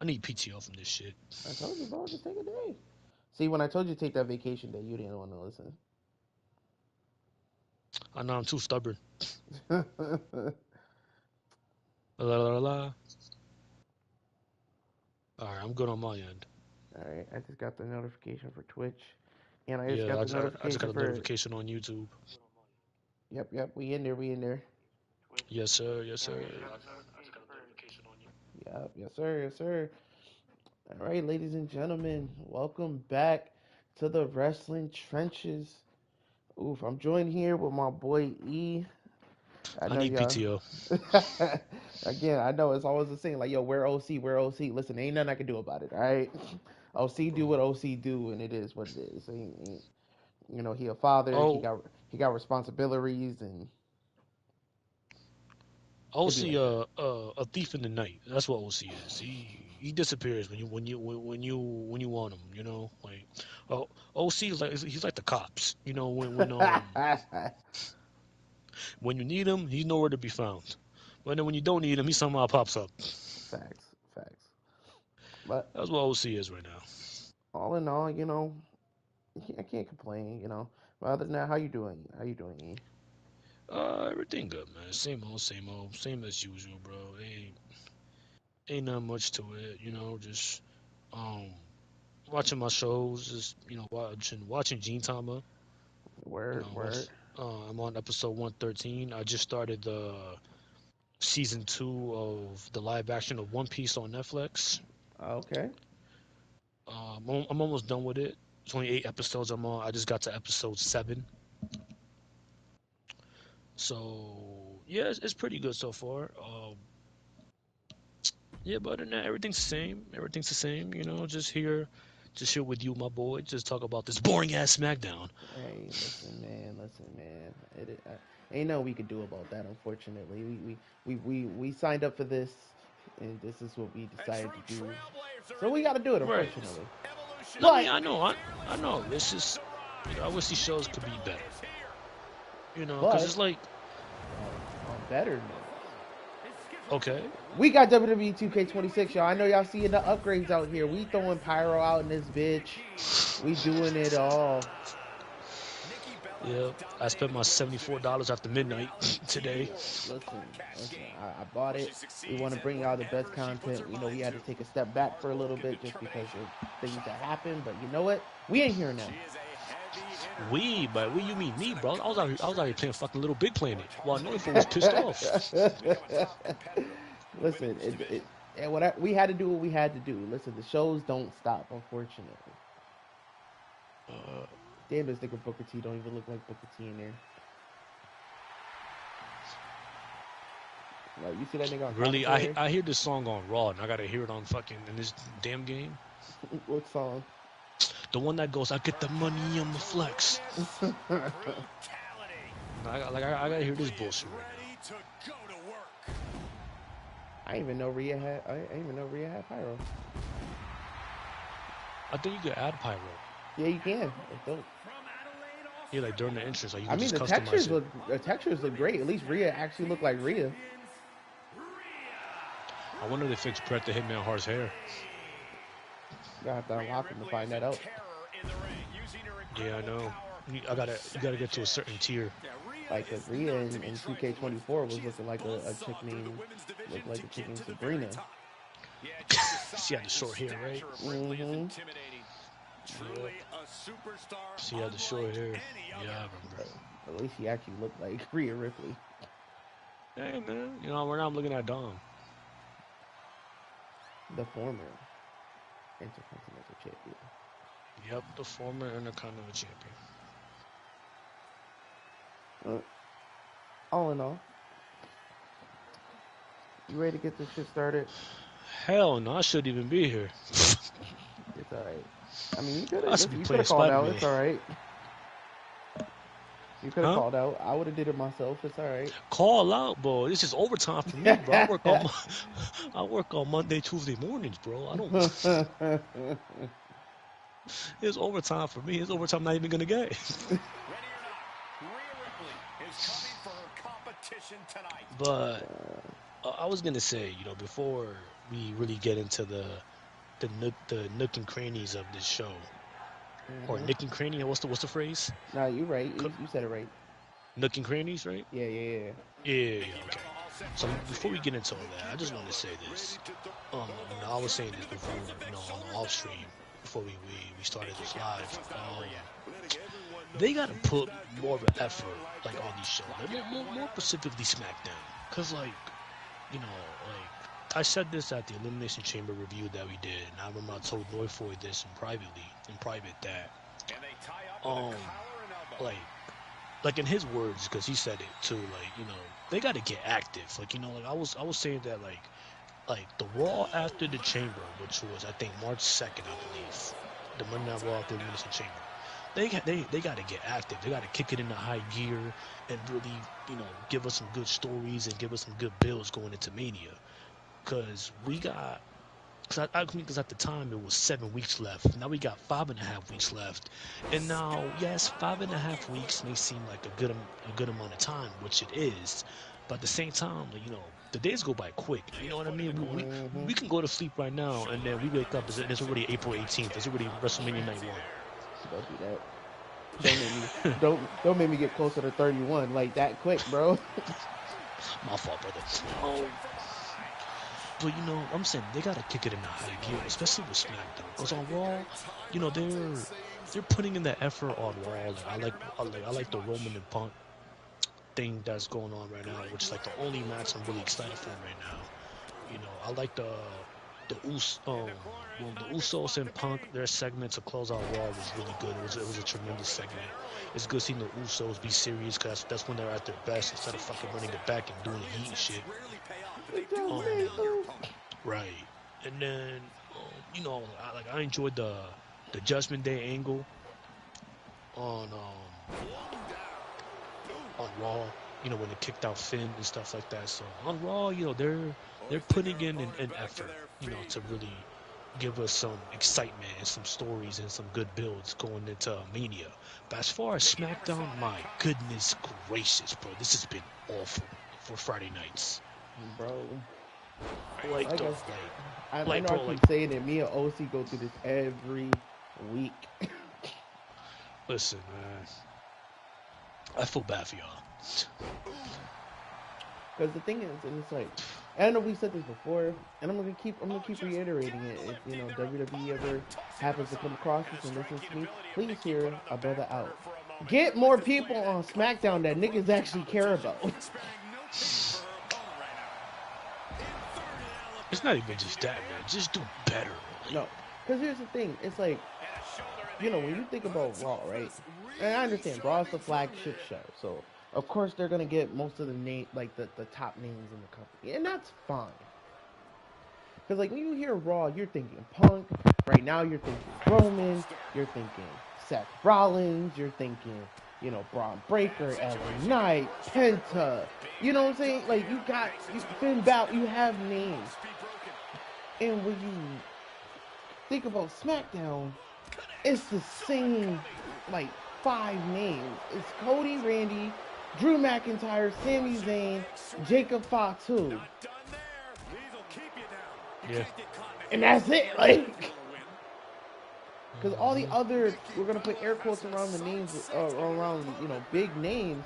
I need PTO from this shit. I told you, bro. Just take a day. See, when I told you to take that vacation day, you didn't want to listen. I know I'm too stubborn. All La la la la. All right, I'm good on my end. right, I just got the notification for Twitch, and I just Yeah, got the I just got notification a for. notification on YouTube. Yep, yep. We in there. We in there. Yes, sir. Yes, sir. Yep, yes, sir. Yes, sir. All right, ladies and gentlemen, welcome back to the wrestling trenches. Oof, I'm joined here with my boy E. I I know need y'all. PTO. Again, I know it's always the same. Like, yo, where OC? Where OC? Listen, ain't nothing I can do about it. All right, OC do what OC do, and it is what it is. You know, he a father. Oh, He got responsibilities, and it'd be OC, like that. a thief in the night. That's what OC is. He disappears when you want him. You know, like, oh, OC is like he's like the cops. You know, when you need him, he's nowhere to be found. But then when you don't need him, he somehow pops up. Facts, facts. But That's what OC is right now. all in all, you know, I can't complain. You know, but other than that, how you doing? How you doing, E? Everything good, man. Same old, same as usual, bro. Ain't not much to it. You know, just um watching my shows, just watching Gene Tama. You Word, know, word. I'm on episode 113. I just started the season 2 of the live action of One Piece on Netflix. Okay. I'm almost done with it. It's only 8 episodes I'm on. I just got to episode 7. So yeah, it's pretty good so far. Yeah, but other than that, everything's the same. Everything's the same. You know, just here with you, my boy. Just talk about this boring ass Smackdown. Hey, listen, man. Ain't no we could do about that. Unfortunately, we signed up for this, and this is what we decided to do. So we got to do it. Right. Unfortunately, I mean, but I know. It's just, I wish these shows could be better. You know, because but it's like, on better note, okay, we got WWE 2K26, y'all. I know y'all seeing the upgrades out here. We throwing pyro out in this bitch. We doing it all. yeah, I spent my $74 after midnight today. Listen. I bought it. We want to bring y'all the best content. We know we had to take a step back for a little bit just because of things that happened, but you know what? We ain't here now. By we you mean me, bro? I was out here playing fucking Little Big Planet while Noifu was pissed off. Listen, and we had to do what we had to do. Listen, the shows don't stop, unfortunately. Uh, Damn, this nigga Booker T don't even look like Booker T in there. Like, you see that nigga on really, commentary? I hear this song on Raw and I gotta hear it on fucking in this damn game. What song? The one that goes, I get the money, I'm a flex. I gotta hear this bullshit right now. I didn't even know Rhea had pyro. I think you could add pyro. Yeah, you can. It's dope. Yeah, like during the entrance, like you I could mean, just customize it. the textures look great. At least Rhea actually looked like Rhea. I wonder if they fixed Bret the Hitman Hart's hair. You gotta have to unlock him to find that out. Yeah, I know. You gotta get to a certain tier. Like, cause Rhea in 2K24 was looking like a chick named Sabrina. She had the short hair, right? Mm-hmm. Yeah. She had the short hair. Yeah, I remember. At least she actually looked like Rhea Ripley. Hey man, you know, right now I'm looking at Dom. The former Intercontinental Champion. Yep, the former Intercontinental Champion. All in all, you ready to get this shit started? Hell no, I shouldn't even be here. It's alright. I mean, I should be you could playing have called Spider out. Man. It's alright. You could have Huh? called out. I would have did it myself. It's alright. Call out, bro. This is overtime for me, bro. I work on Monday, Tuesday mornings, bro. I don't. It's overtime for me. It's overtime I'm not even gonna get. But I was gonna say, you know, before we really get into the nook and crannies of this show, or Mm-hmm. Nick and Cranny. What's the phrase? Nah, you're right. You said it right. Nook and crannies, right? Yeah, yeah, yeah. Yeah, okay. So before we get into all that, I just want to say this. I was saying this before, on the off stream before we started this live. They gotta put more of an effort, like on these shows, like more specifically SmackDown, cause like I said this at the Elimination Chamber review that we did, and I remember I told Noifoy this in private that um like in his words, because he said it too, like they got to get active, like like I was saying that like the Raw after the Chamber, which was I think March 2nd, I believe, the Monday Night Raw after the Elimination Chamber. They got to get active. They got to kick it into high gear and really give us some good stories and give us some good builds going into Mania. Because we got because at the time it was 7 weeks left. Now we got 5.5 weeks left, and now yes, 5.5 weeks may seem like a good amount of time, which it is, but at the same time, like, the days go by quick. You know what I mean? Mm-hmm. We can go to sleep right now, and then we wake up and it's already April 18th. It's already WrestleMania Night One. Don't do that. Don't make me don't make me get closer to 31 like that quick, bro. My fault, brother. But I'm saying they gotta kick it in the high gear, especially with SmackDown. Because on Raw, they're putting in the effort on Raw. Like I like the Roman and Punk thing that's going on right now, which is like the only match I'm really excited for right now. I like the Usos and Punk, their segment to close out Raw was really good. It was a tremendous segment. It's good seeing the Usos be serious because that's when they're at their best instead of fucking running it back and doing the heat shit. It just Um, me, ooh. right. And then I enjoyed the Judgment Day angle on Raw. When they kicked out Finn and stuff like that. So on Raw, they're putting in an effort, to really give us some excitement and some stories and some good builds going into Mania. But as far as SmackDown, my goodness gracious, bro, this has been awful for Friday nights. Bro. Like Like the I, I know I bro, keep like saying it. Me and OC go through this every week. listen, man, I feel bad for y'all. Because the thing is, and it's like, I know we said this before, and I'm gonna keep reiterating it. If WWE ever happens to come across this and listens to me, please hear a brother out. Get more people on SmackDown that niggas actually care about. It's not even just that, man. Just do better. Like, No, because here's the thing. It's like, when you think about Raw, right? And I understand Raw is the flagship show, so of course they're gonna get most of the like the top names in the company, and that's fine. Because like when you hear Raw, you're thinking Punk. Right now, you're thinking Roman. You're thinking Seth Rollins. You're thinking Braun Breaker, LA Knight, Penta. You know what I'm saying? Like Finn Balor. You have names, and when you think about SmackDown, it's the same like five names. It's Cody, Randy, Drew McIntyre, Sami Zayn, Jacob Fatu, yeah. and that's it. Like, because all the Hmm. other, we're gonna put air quotes around the names, around big names.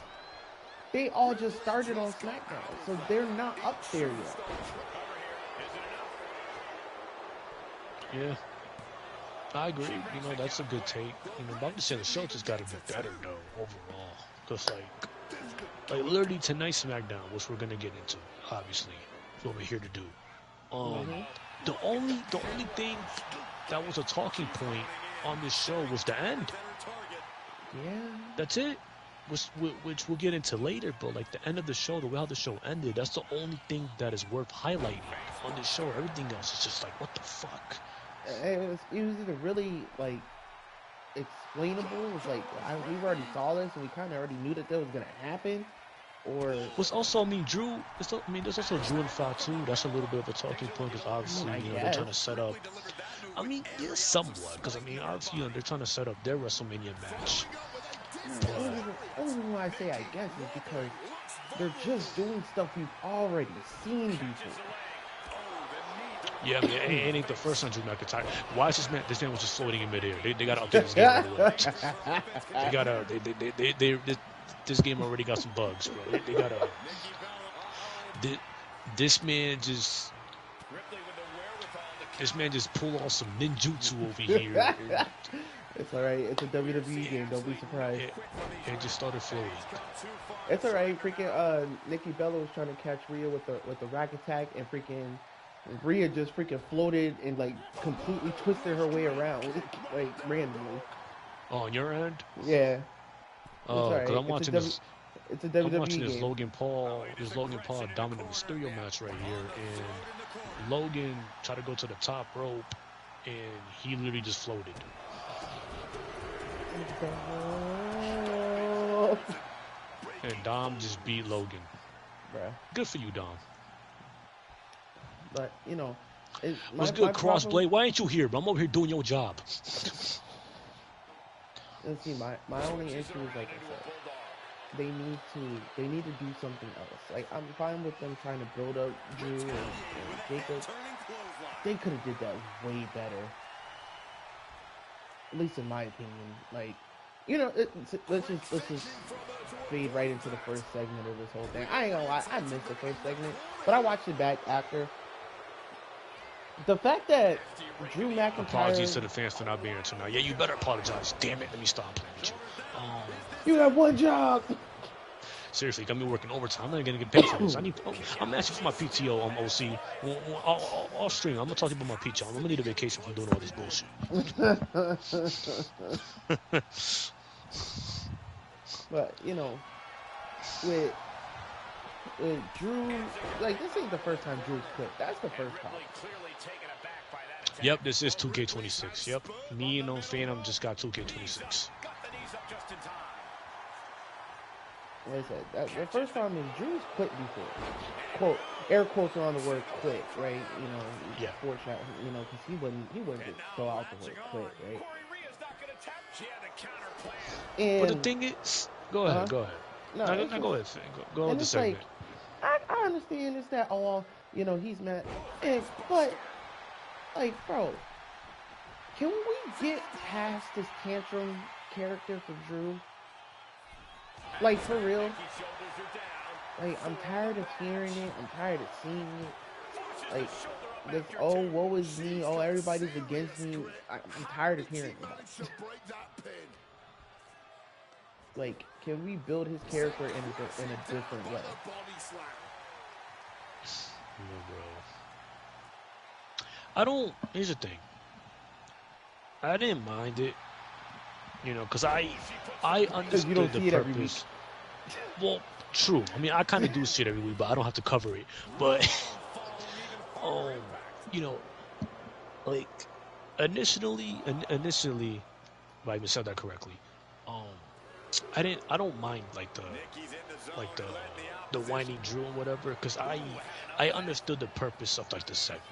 They all just started on SmackDown, so they're not up there yet. Yeah, I agree. That's a good take. But I'm just saying the show just got to be better though overall. Cause like literally tonight SmackDown, which we're gonna get into, obviously, is what we're here to do. Um, Hmm. the only thing that was a talking point on this show was the end. Yeah. That's it. Which we'll get into later, but like the end of the show, the way how the show ended, that's the only thing that is worth highlighting on this show. Everything else is just like, what the fuck? It was either really like explainable. It was like we already saw this and we kind of already knew that was gonna happen, or Was also, I mean, Drew. There's also Drew and Fatu. That's a little bit of a talking point because obviously, I they're guess. trying to set up. I mean, yeah, somewhat. Because I mean, obviously, they're trying to set up their WrestleMania match. No, But only reason why I say I guess is because they're just doing stuff we've already seen before. Yeah, I mean, it ain't the first time Drew McIntyre. Why is this man? This man was just floating in midair. They gotta update this game right away. They gotta this game already got some bugs, bro. They gotta this, this man just this man just pull off some ninjutsu over here It's alright. It's a WWE game. Don't be surprised. and, and just started floating. It's alright. Freaking Nikki Bella was trying to catch Rhea with the rack attack, and freaking Rhea just freaking floated and like completely twisted her way around, like randomly. Oh, on your end? Yeah, it's Oh, because alright. It's a I'm watching WWE this game. Logan Paul Dominic Mysterio match right here, and Logan tried to go to the top rope, and he literally just floated. And Dom just beat Logan. Bruh. Good for you, Dom. But What's my good, problem. Crossblade? Why ain't you here, bro? I'm over here doing your job. Let's see. My only issue is, like I said, they need to do something else. Like, I'm fine with them trying to build up Drew and Jacob. They could have did that way better. At least in my opinion. Like, let's just fade right into the first segment of this whole thing. I ain't gonna lie, I missed the first segment, but I watched it back after. The fact that Drew Apologies McIntyre, to the fans for not being here tonight. Yeah, you better apologize. Damn it, let me stop playing with you. you have one job. Seriously, got me working overtime. I'm not gonna get paid for this. I'm asking for my PTO on OC. Off stream, I'm gonna talk to you about my PTO. I'm gonna need a vacation from doing all this bullshit. But with Drew, like, this ain't the first time Drew's quit. That's the first time. Yep, this is 2K26. Yep, me and Phantom just got 2K26. Like I said, the first time is Drew's quit before. Quote, air quotes around the word quit, right? Yeah. Foreshadow, because he wouldn't just throw out the word quit, right? But the And thing is, go uh, ahead, go ahead. no, No, it's no, just, go ahead, Finn. Go on and with the it's like, segment. I understand it's that all, he's mad, but like, bro, can we get past this tantrum character for Drew? Like, for real? Like, I'm tired of hearing it. I'm tired of seeing it. Like, this, oh, woe is me. Oh, everybody's against me. I'm tired of hearing it. Like, can we build his character in a different way? No, bro. I don't. Here's the thing. I didn't mind it, because I Because you understood don't the see it every week. purpose. Well, true. I mean, I kind of do see it every week, but I don't have to cover it. But, um, you know, like initially, if I even said that correctly, um, I don't mind like the whiny Drew and whatever, because I understood the purpose of like the segment.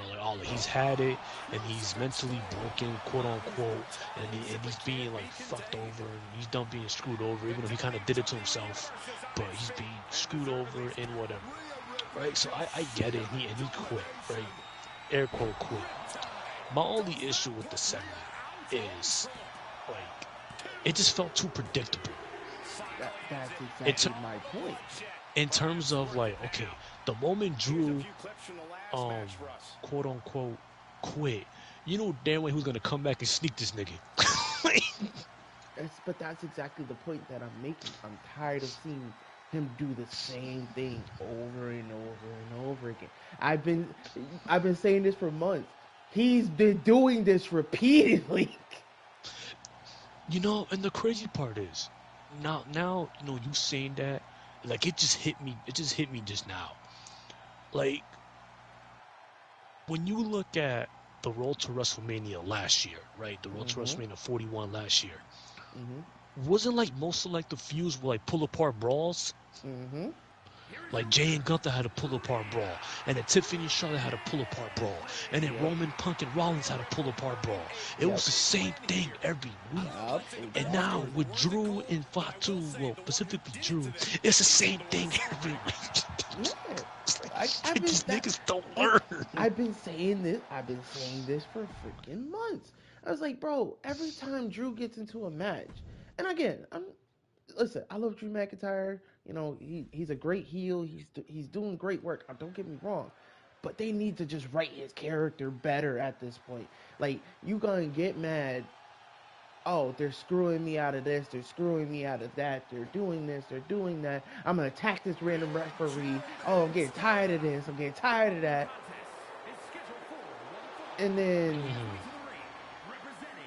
Like all he's had it and he's mentally broken, quote unquote, and he's being like fucked over and he's done being screwed over, even though he kind of did it to himself, but he's being screwed over and whatever, right? So I get it, and he quit, right? Air quote quit. My only issue with the segment is like it just felt too predictable. That's It's exactly my point. in terms of like, okay, the moment Drew, quote unquote, quit, damn well he was gonna come back and sneak this nigga. But that's exactly the point that I'm making. I'm tired of seeing him do the same thing over and over and over again. I've been saying this for months. He's been doing this repeatedly. And the crazy part is, now, you saying that, like it just hit me. It just hit me just now. Like when you look at the Road to WrestleMania last year, right? The Road to Mm-hmm. WrestleMania 41 last year. Mm-hmm. Wasn't like most of like the feuds were like pull apart brawls. Mm-hmm. Like Jay and Gunther had a pull apart brawl, and then Tiffany and Charlotte had a pull apart brawl, and then Yep. Roman Punk and Rollins had a pull apart brawl. It Yep. was the same thing every week. Yep. And now Exactly. with Drew and Fatu, well, specifically Drew, it's the same thing every week. Yeah. I've been These that niggas don't like learn. I've been saying this. I've been saying this for freaking months. I was like, bro, every time Drew gets into a match, and again, I'm listen. I love Drew McIntyre. You know, he's a great heel. He's doing great work. Don't get me wrong, but they need to just write his character better at this point. Like, you gonna get mad, oh, they're screwing me out of this, they're screwing me out of that, they're doing this, they're doing that. I'm gonna attack this random referee. Oh, I'm getting tired of this, I'm getting tired of that. And then Mhm.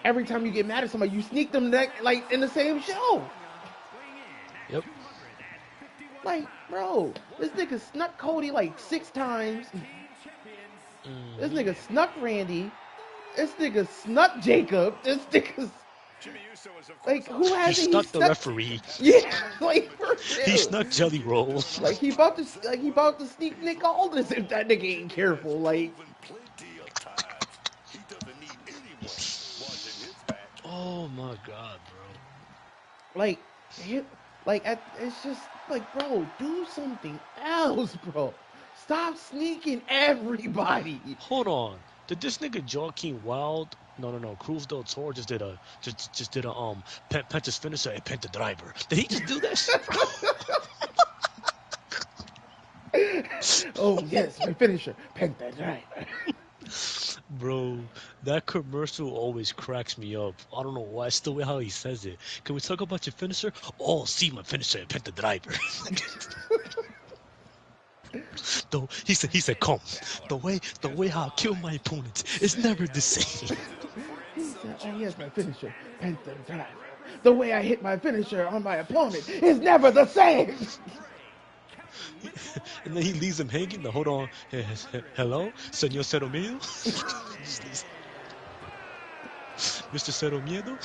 every time you get mad at somebody, you sneak them like in the same show. Yep. Like, bro, this nigga snuck Cody like 6 times. This Mhm. nigga snuck Randy. This nigga snuck Jacob. This nigga's like, who He hasn't he snuck the snuck? referee. Yeah, like for He real. snuck Jelly Roll. He about to sneak Nick Aldis if that nigga ain't careful. Like, Oh my god, bro. like, he, it's just like, bro, do something else, bro. Stop sneaking everybody. Hold on. Did this nigga Joaquin Wild? No. Cruz del Toro just did a Penta's finisher and Penta driver. Did he just do that shit, bro? Oh yes, my finisher, Penta Driver. Bro, that commercial always cracks me up. I don't know why. It's the way how he says it. Can we talk about your finisher? Oh, see my finisher and Penta driver. Though he said, come. The way how I kill my opponents is never the same. He said, "Oh yes, my finisher, Penta Driver. The way I hit my finisher on my opponent is never the same." And then he leaves him hanging. Hold on. Hello, Senor Cero Miedo? Mr. Cero Miedo?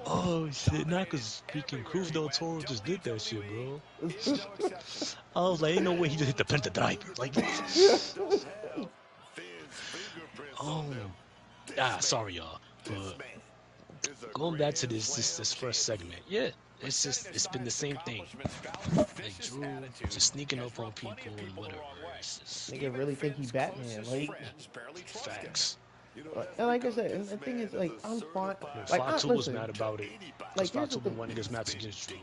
Oh shit, nah, cause freaking Cruz del Toro just did that shit, bro. I was like, ain't no way he just hit the penta driver. Like, oh, sorry y'all, but going back to this first segment, yeah, it's been the same thing. Like Drew just sneaking up on people and whatever. It's just Nigga really think he Batman, like. facts. And like I said, and the thing is, like, I'm fine. Well, Like, Fatu was listen, mad about it because like, here's the Fatu been thing. wanting his match against Drew.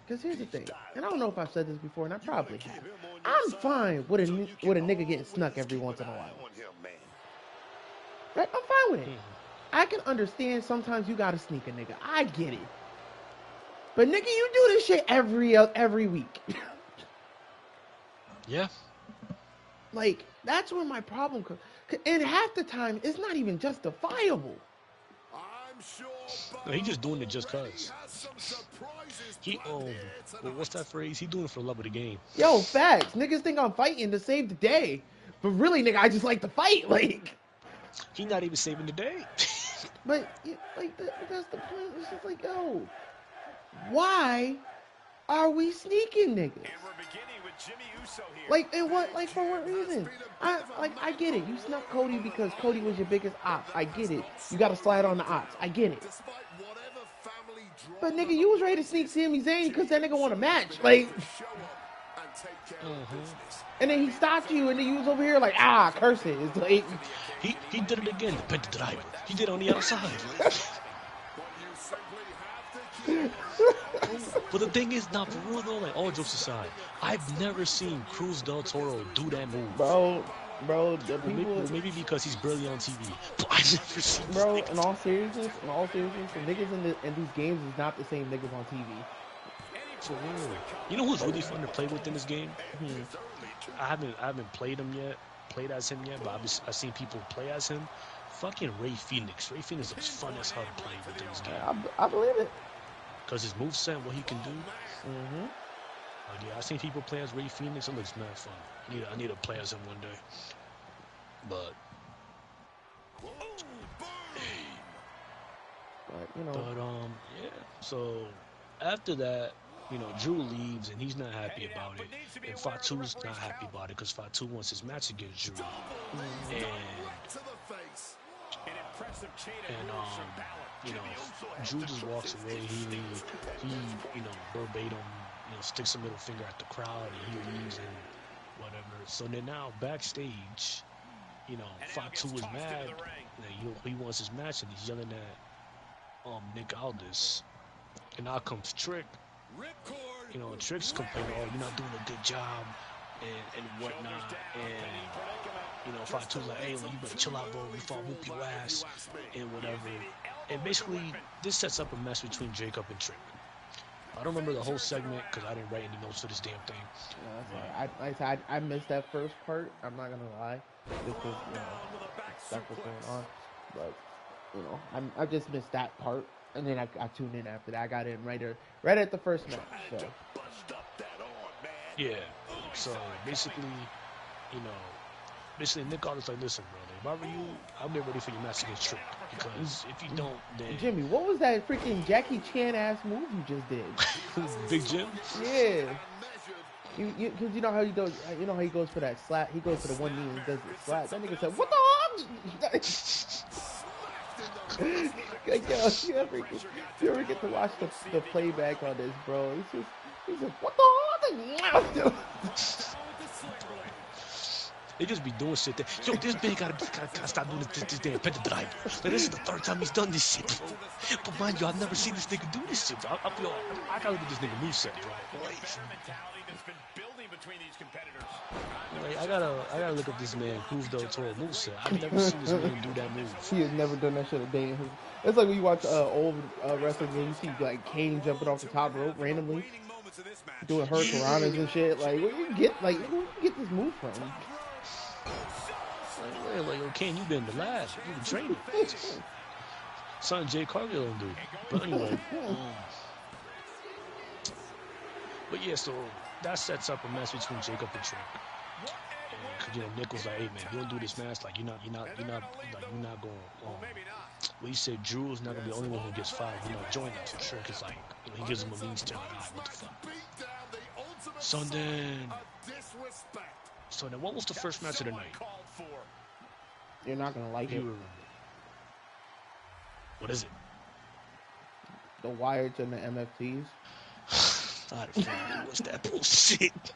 Because here's the thing, and I don't know if I've said this before, and I probably have. I'm fine with a nigga getting snuck every once in a while. Right? I'm fine with it. Mhm. I can understand sometimes you gotta sneak a nigga. I get it. But nigga, you do this shit every week. Yeah, Like, that's where my problem comes. And half the time, it's not even justifiable. no, he just doing it just cause. He what's that phrase? He doing it for the love of the game. Yo, facts. Niggas think I'm fighting to save the day. But really, nigga, I just like to fight. Like, He not even saving the day. but that's the point. It's just like, yo, why are we sneaking niggas? Like, and what? Like, for what reason? I get it. You snuck Cody because Cody was your biggest ops. I get it. You got to slide on the ops. I get it. But nigga, you was ready to sneak Sami Zayn because that nigga want a match. Like, Mhm. and then he stopped you, and then you was over here like, curse it. It's like, He did it again. The penta driver. He did it on the outside. Like, but the thing is, not for real though. Like all jokes aside, I've never seen Cruz del Toro do that move. bro, the people, Well, maybe because he's barely on TV. But I've never seen this bro. nigga. In all seriousness, the niggas in these games is not the same niggas on TV. For real. You know who's Like, really fun to play with in this game? I haven't played him yet, played as him yet, but I've seen people play as him. Fucking Ray Phoenix. Ray Phoenix looks fun as hell to play with in this game. I believe it. Cause his moveset, what he can do. Mm-hmm. Like, yeah, I seen people play as Ray Phoenix. It looks mad fun. I need to play as him one day. But But you know, but yeah. So after that, Drew leaves and he's not happy about it, and Fatu's not happy about it because Fatu wants his match against Drew, and and Drew just walks away. He verbatim sticks a middle finger at the crowd, and he leaves and whatever. So then now backstage, Fatu was mad that he wants his match, and he's yelling at Nick Aldis, and out comes Trick. Trick's complaining, oh, you're not doing a good job, and whatnot, and Fatu's like, hey, you better chill out, bro, before I whoop your ass, and whatever. And basically, this sets up a mess between Jacob and Trick. I don't remember the whole segment because I didn't write any notes for this damn thing. I missed that first part. I'm not gonna lie, just because stuff was going on. But I just missed that part, and then I tuned in after that. I got in right at the first match. So yeah, so basically, you know, Nick Aldis like, listen, brother, if I were you, I'll get ready for your match against Trick, because if you don't, then Jimmy, what was that freaking Jackie Chan ass move you just did? Big Jim. Yeah. Because you know how he does. You know how he goes for that slap. He goes for the one knee and does the slap. That nigga said, "What the fuck?" Like, yo, you ever get to watch the playback on this, bro? He said, "What the fuck?" They just be doing shit that, yo, this man gotta stop doing this damn penta drive. Like, this is the third time he's done this shit, bro. But mind you, I've never seen this nigga do this shit, bro. I gotta look at this nigga moveset, bro. Like, I gotta look up this man Groove Del Toro moveset. I've never seen this man do that move. He has never done that shit a day in his. It's like when you watch old wrestling and you see like Kane jumping off the top rope randomly, doing hurricanranas and shit. Like, who you get this move from? Like, Kane, you been the last. You been training. Son Jay Cargill don't do. But anyway. But yeah, so that sets up a mess between Jacob and Trick. And Nick was like, hey man, you don't do this match, like you're not going. Well, he said Drew's not gonna be the only one who gets fired. Join us. And Trick is like, he gives him a mean stare, like, what the fuck. So then, what was the first match of the night? You're not gonna like it. What is it? The Wyatts and the MFTs. What's that bullshit?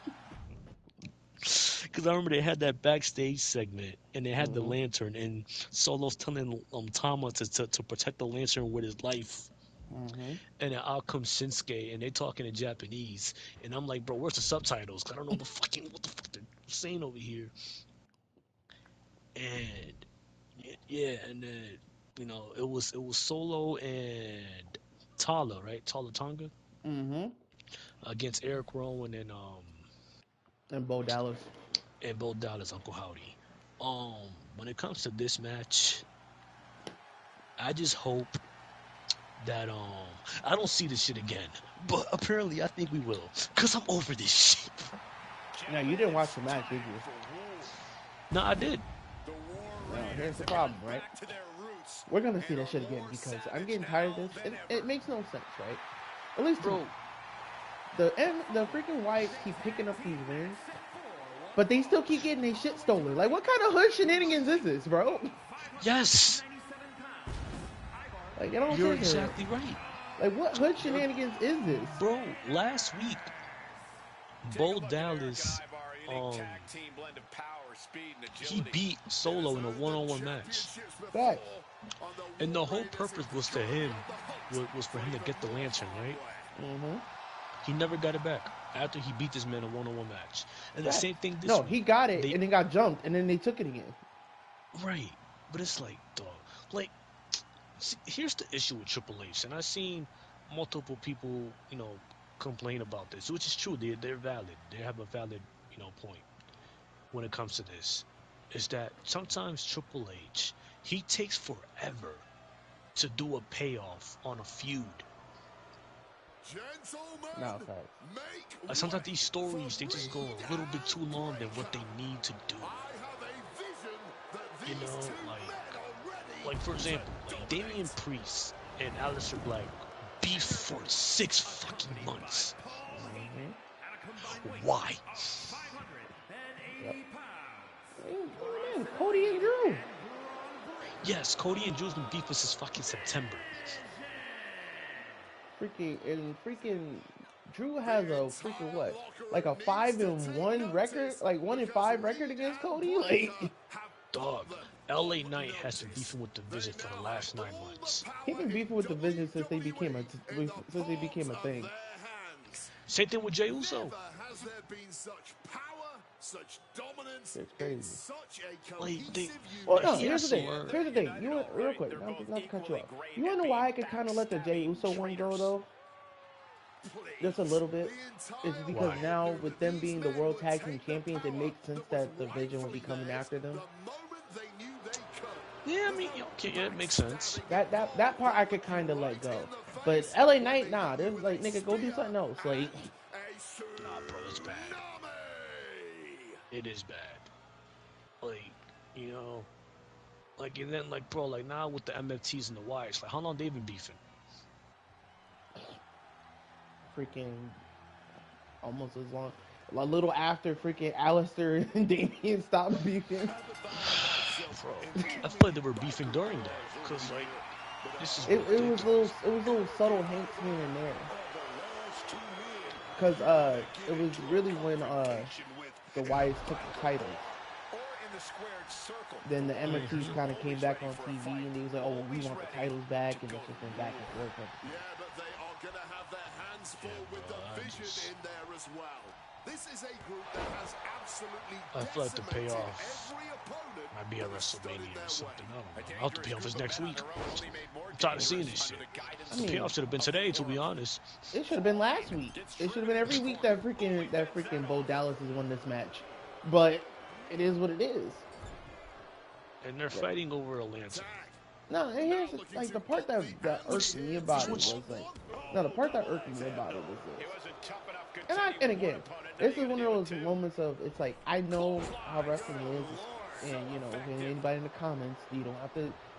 Because I remember they had that backstage segment, and they had the lantern, and Solo's telling Tama to protect the lantern with his life. And then out comes Shinsuke, and they talking in Japanese, and I'm like, bro, where's the subtitles? Cause I don't know what the fuck they're saying over here. And yeah, and then it was Solo and Tala, right? Tala Tonga. Against Eric Rowan and Bo Dallas. And Bo Dallas, Uncle Howdy. When it comes to this match, I just hope that I don't see this shit again. But apparently I think we will. Cause I'm over this shit. Now you didn't watch the match, did you? No, I did. Now, here's the problem, right? We're gonna see that shit again because I'm getting tired of this. It makes no sense, right? At least bro. The freaking Wyatts keep picking up these wins, but they still keep getting their shit stolen. Like, what kind of hood shenanigans is this, bro? Yes. Like, you're exactly right. Like, what hood shenanigans is this? Bro, last week, Bo Dallas, he beat Solo in a one-on-one match. Facts. And the whole purpose was for him to get the lantern, right? He never got it back after he beat this man in a one-on-one match. And the same thing this week. He got it and then got jumped, and then they took it again. Right. But it's like, dog. Like, see, here's the issue with Triple H. And I've seen multiple people, complain about this, which is true. They're valid. They have a valid, point when it comes to this. Is that sometimes Triple H, he takes forever to do a payoff on a feud. Sometimes these stories, they just go a little bit too long than what they need to do. Like for example, like Damian Priest and Aleister Black beef for 6 fucking months. Why? Man, Cody and Drew. Yes, Cody and Drew's been beef since fucking September. Freaking Drew has a freaking what? Like a 5-1 record, like 1-5 record against Cody. Like Dog, LA Knight has been beefing with the Vision for the last 9 months. he been beefing with the Vision since they became a thing. Same thing with Jey Uso. It's crazy. Like they, Well, like no, he here's has the some thing. word. Here's the thing. You want, real quick, not to cut you off. You wanna know why I could kind of let the Jey Uso one go though? Just a little bit. It's because Why? now with them being the World Tag Team Champions, it makes sense that the Vision will be coming after them. Yeah, I mean, okay, yeah, it makes sense. That part I could kind of let go. But LA Knight, nah, they're like, nigga, go do something else. Like, Nah, bro, it's bad. It is bad. Like, you know, like and then like, bro, like now with the MFTs and the Wires, like how long they been beefing? freaking almost as long. A little after freaking Alistair and Damian stopped beefing. Bro, I feel like they were beefing during that, cause like this is ridiculous. It was little subtle hints here and there. Cause it was really when the Wyatts took the titles. Then the MFTs kind of came back on TV and he was like, oh, well, we want the titles back, and it's just been back and forth. I feel like the payoff might be at WrestleMania or something. I don't know. I hope the payoff is next week. I'm tired of seeing this shit. The payoff should have been today, to be honest. It should have been last week. It should have been every week that freaking Bo Dallas has won this match. But it is what it is. And they're fighting over a lantern. No, and here's like the part that irked me about it was like, no, the part that irked me about it was this. And again, this is one of those moments of it's like I know how wrestling is, and you know, anybody in the comments, you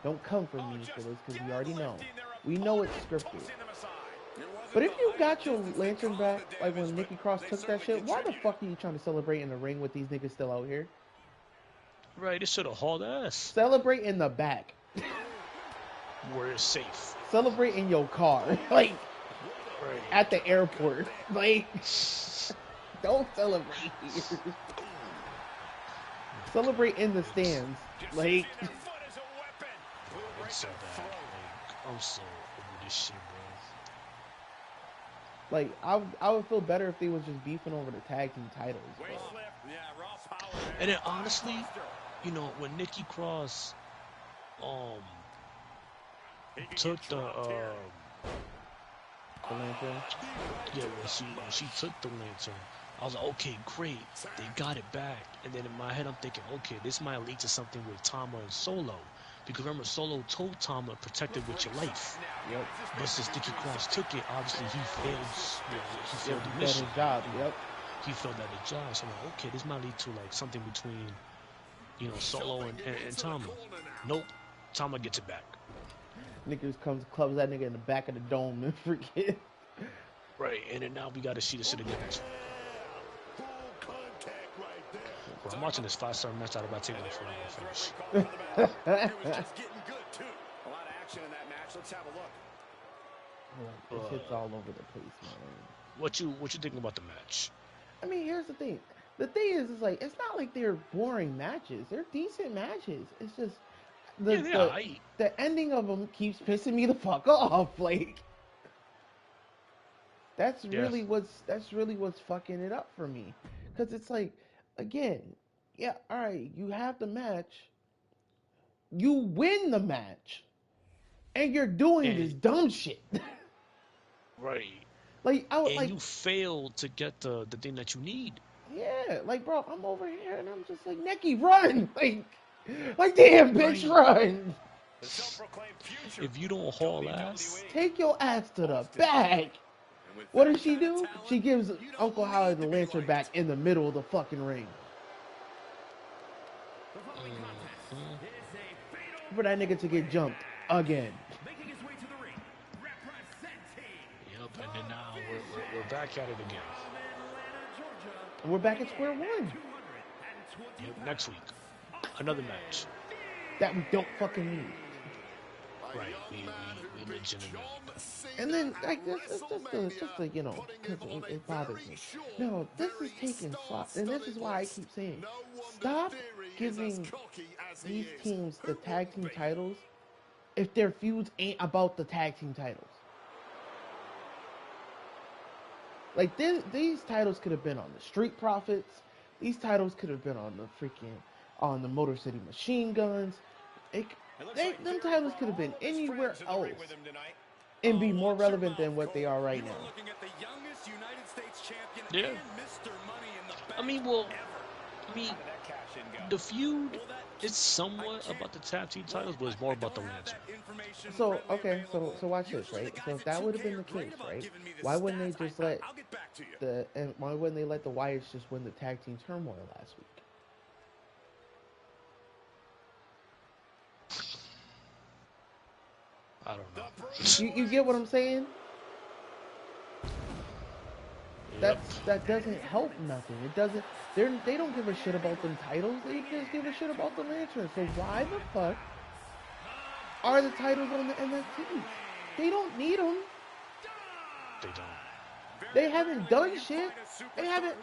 don't come for me for this because we already know, we know it's scripted. But if you got your lantern back, like when Nikki Cross took that shit, why the fuck are you trying to celebrate in the ring with these niggas still out here? Right, they should have hauled ass. Celebrate in the back. Where it's safe. Celebrate in your car. Like, right. At the airport. Like, don't celebrate here. Celebrate in the stands. Like, it's so bad. Like, I'm so over this shit, bro. Like, I would feel better if they was just beefing over the tag team titles. Bro. And then honestly, you know, when Nikki Cross took the lantern. Yeah, when she took the lantern, I was like, okay, great, they got it back. And then in my head, I'm thinking, okay, this might lead to something with Tama and Solo, because remember, Solo told Tama, protect it with your life. Yep. But since Nikki Cross took it, obviously he failed the mission. His job. Yep. He failed at his job. So I'm like, okay, this might lead to like something between, you know, Solo and Tama. Nope, Tama gets it back. Niggas clubs that nigga in the back of the dome and forget. Right, and then now we got to see this shit again next week. Bro, I'm watching this 5-star match out about taking it for a finish. A lot of action in that match. Let's have a look. This shit's all over the place, man. What you think about the match? I mean, here's the thing. The thing is, it's like it's not like they're boring matches. They're decent matches. It's just the ending of them keeps pissing me the fuck off. Like that's really what's fucking it up for me. Because it's like, again, yeah, all right, you have the match, you win the match, and you're doing this dumb shit. Right. Like you failed to get the thing that you need. Yeah, like bro, I'm over here and I'm just like, Nikki, run! Like damn, bitch, run! If you don't haul ass, take your ass to the back. What does she do? She gives Uncle Howard the lantern back in the middle of the fucking ring. For that nigga to get jumped again. Yep, and then now we're back at it again. We're back at square one. Yep, next week, another match that we don't fucking need. Right. We legitimately don't. And then like this, it's just a because it bothers me. No, this is taking slot, and this is why I keep saying, stop giving these teams the tag team titles if their feuds ain't about the tag team titles. Like these titles could have been on the Street Profits. These titles could have been on the freaking on the Motor City Machine Guns. It, them titles could have been anywhere else and be more relevant than what they are right now. Yeah. I mean, well, I mean, the feud is somewhat about the tag team titles, but it's more about the lantern. So okay, so watch this, right? So if that would have been the case, right? Why wouldn't they just let why wouldn't they let the Wyatts just win the tag team turmoil last week? I don't know. You get what I'm saying? Yep. That doesn't help nothing. It doesn't. They don't give a shit about them titles. They just give a shit about the lantern. So why the fuck are the titles on the NXT? They don't need them. They don't. They haven't done shit. They haven't.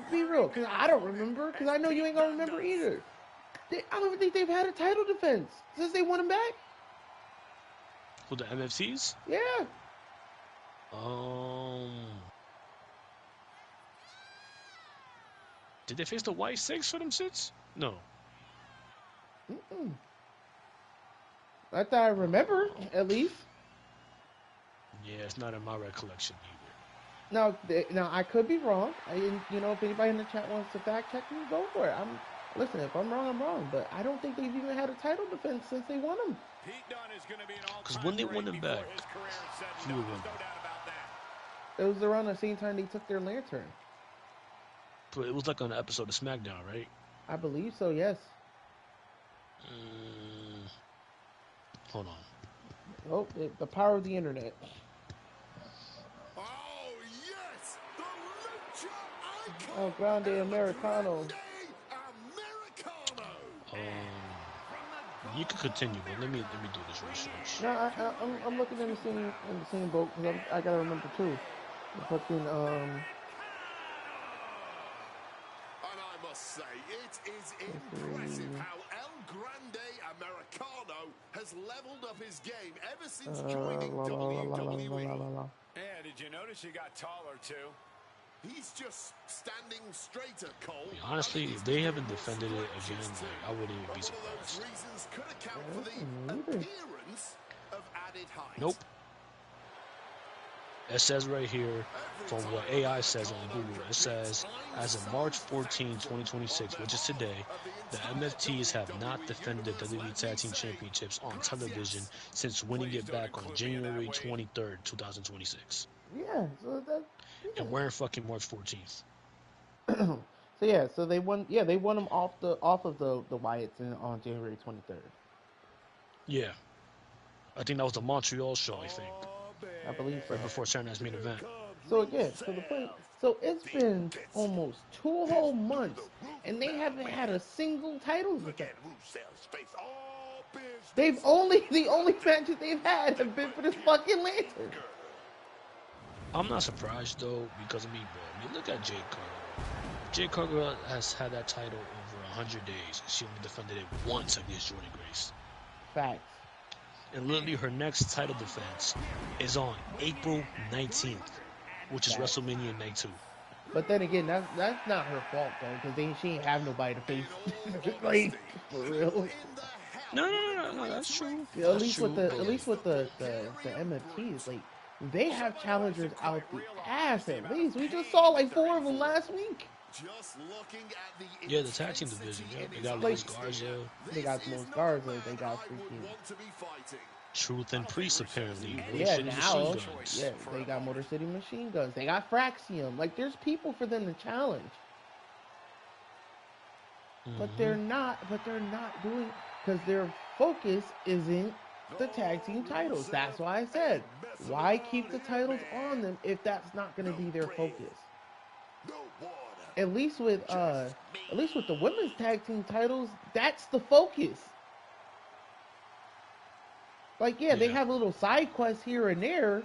Be real, cause I don't remember. Cause I know you ain't gonna remember either. I don't think they've had a title defense since they won them back. Who, the MFTs? Yeah. Did they face the White Six for them shits? No. Mm-mm. Not that I remember, at least. Yeah, it's not in my recollection either. Now I could be wrong. If anybody in the chat wants to fact check me, go for it. Listen. If I'm wrong, I'm wrong. But I don't think they've even had a title defense since they won them. Because when they won them back, who would win them? It was around the same time they took their lantern. But it was like on an episode of Smackdown, right? I believe so. Yes. Hold on. Oh, the power of the internet. Oh, yes! The Lucha Icon! Oh, Grande Americano. You can continue, but let me do this research. No, I'm looking in the same boat because I gotta remember too. The fucking And I must say, it is impressive how El Grande Americano has leveled up his game ever since joining WWE. Yeah, did you notice he got taller too? He's just standing straighter, Cole. Honestly, if they haven't defended it again, I wouldn't even be surprised. Reasons could account for the appearance of added height. Nope. It says right here, from what AI says on Google, it says, as of March 14, 2026, which is today, the MFTs have not defended the WWE Tag Team Championships on television since winning it back on January 23rd, 2026. yeah. So that. Yeah. And we're in fucking March 14th. So they won. Yeah, they won them off of the Wyatts on January 23rd. Yeah. I think that was the Montreal show, I think. I believe so. Right before Saturday's main event. So again, the point. So it's been almost 2 whole months, and they haven't had a single title defense. The only matches they've had have been for this fucking lantern. I'm not surprised though, because bro, look at Jade Cargill. Jade Cargill has had that title over 100 days. She only defended it once against Jordan Grace. Facts. And literally her next title defense is on April 19th, which is WrestleMania Night 2. But then again, that's not her fault though, because she ain't have nobody to face. Like, for real. No, that's true. Yeah, at least with the MFTs, like they have challengers out the ass. At least we just saw like 4 of them last week. Yeah, the tag team division. Yeah, they got Luis Garza. They got Luis Garza. They got freaking Truth and Priest apparently. Yeah, now. Yeah, they got Motor City Machine Guns. They got Fraxium. Like, there's people for them to challenge. But they're not doing, because their focus isn't the tag team titles. That's why I said, why keep the titles on them if that's not going to be their focus? At least with the women's tag team titles, that's the focus. Like, yeah, they Yeah. have a little side quests here and there,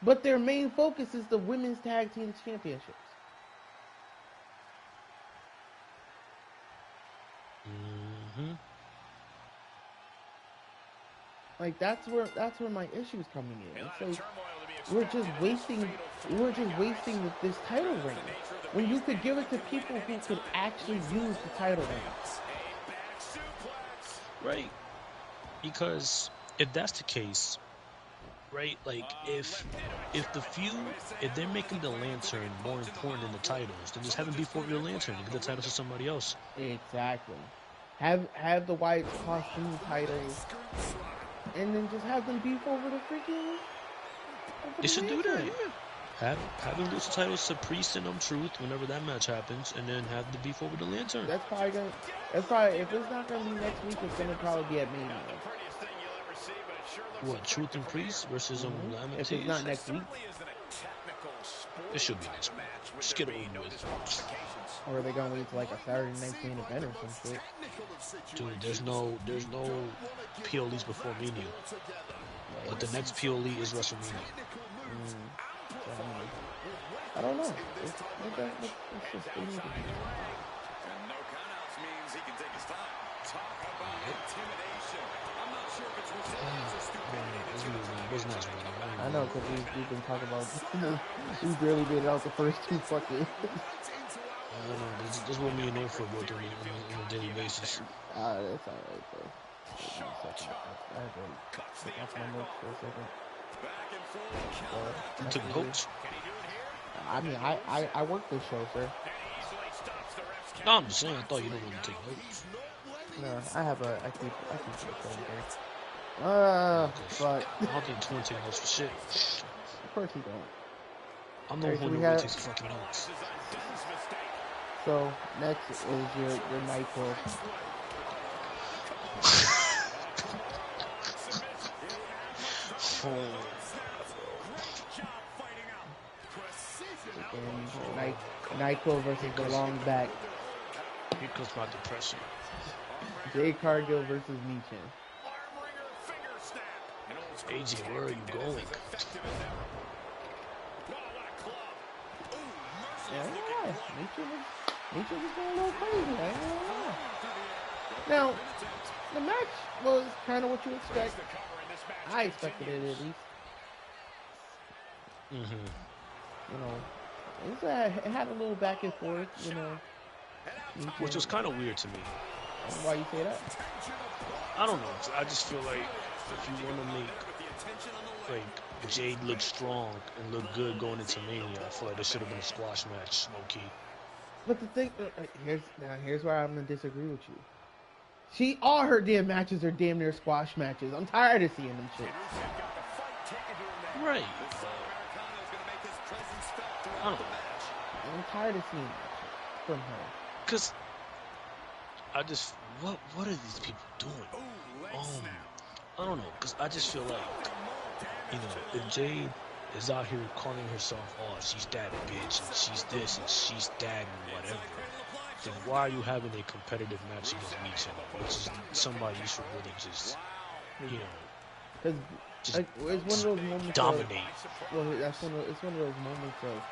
but their main focus is the women's tag team championships. Mm-hmm. Like that's where my issue's coming in. It's like we're just wasting this title reign when you could give it to people who could actually use the title reign. Right. Because if that's the case, right? Like if the feud, if they're making the lantern more important than the titles, then just have them beef over the lantern and give the titles to somebody else. Exactly. Have the Wyatt's costume titles, and then just have them beef over the freaking over They the should do that, lantern. yeah. Have them lose the titles to Priest and Truth whenever that match happens, and then have the beef over the lantern. That's probably gonna. That's probably if it's not gonna be next week, it's gonna probably be at Mania. What, Truth and Priest versus Lamb and If it's not Tees? next week, It should be next week. Just get it over with. or are they gonna wait till like a Saturday night main event or some shit? Dude, there's no PLEs before Mania. But the next PLE is WrestleMania. So, I don't know. It's just they need to do it. And no countouts means he can take his time. Talk about intimidation. I'm not sure if it's resilience or stupidity. What's next, brother? I know because we've been talking about we barely made it out the first two fucking. I don't know. This is what me and Info go through on a daily basis. That's alright, bro. Give me a second. I had to take off my notes for a second. You took notes? I mean, I work this show, sir. No, I'm just saying. I thought you didn't want to take notes. No, I keep the show there. But I don't think Twin take notes for shit. of course you don't. I'm the Alright, one so who we really have- takes the fucking notes. So next is your Nitro. And Nitro versus the long back. Here comes my depression. Jay Cargill versus Michin. AJ, where are you going? Yeah, Michin was going a little crazy. I ain't gonna lie. Now, the match was kind of what you expect. I expected it at least. Mm-hmm. You know, it had a little back and forth. You know, Which was kind of weird to me. Why you say that? I don't know. I just feel like if you want to make like Jade look strong and look good going into Mania, I feel like there should have been a squash match, low key. But the thing, here's where I'm gonna disagree with you. All her damn matches are damn near squash matches. I'm tired of seeing them shit. Right. I don't know. I'm tired of seeing that shit from her. Cause I just what are these people doing? I don't know. Cause I just feel like if Jade is out here calling herself, oh, she's that bitch and she's this and she's that and whatever, then why are you having a competitive match against Michin, which is somebody you should really just Because just like, it's one of those moments. dominate. It's one of those moments of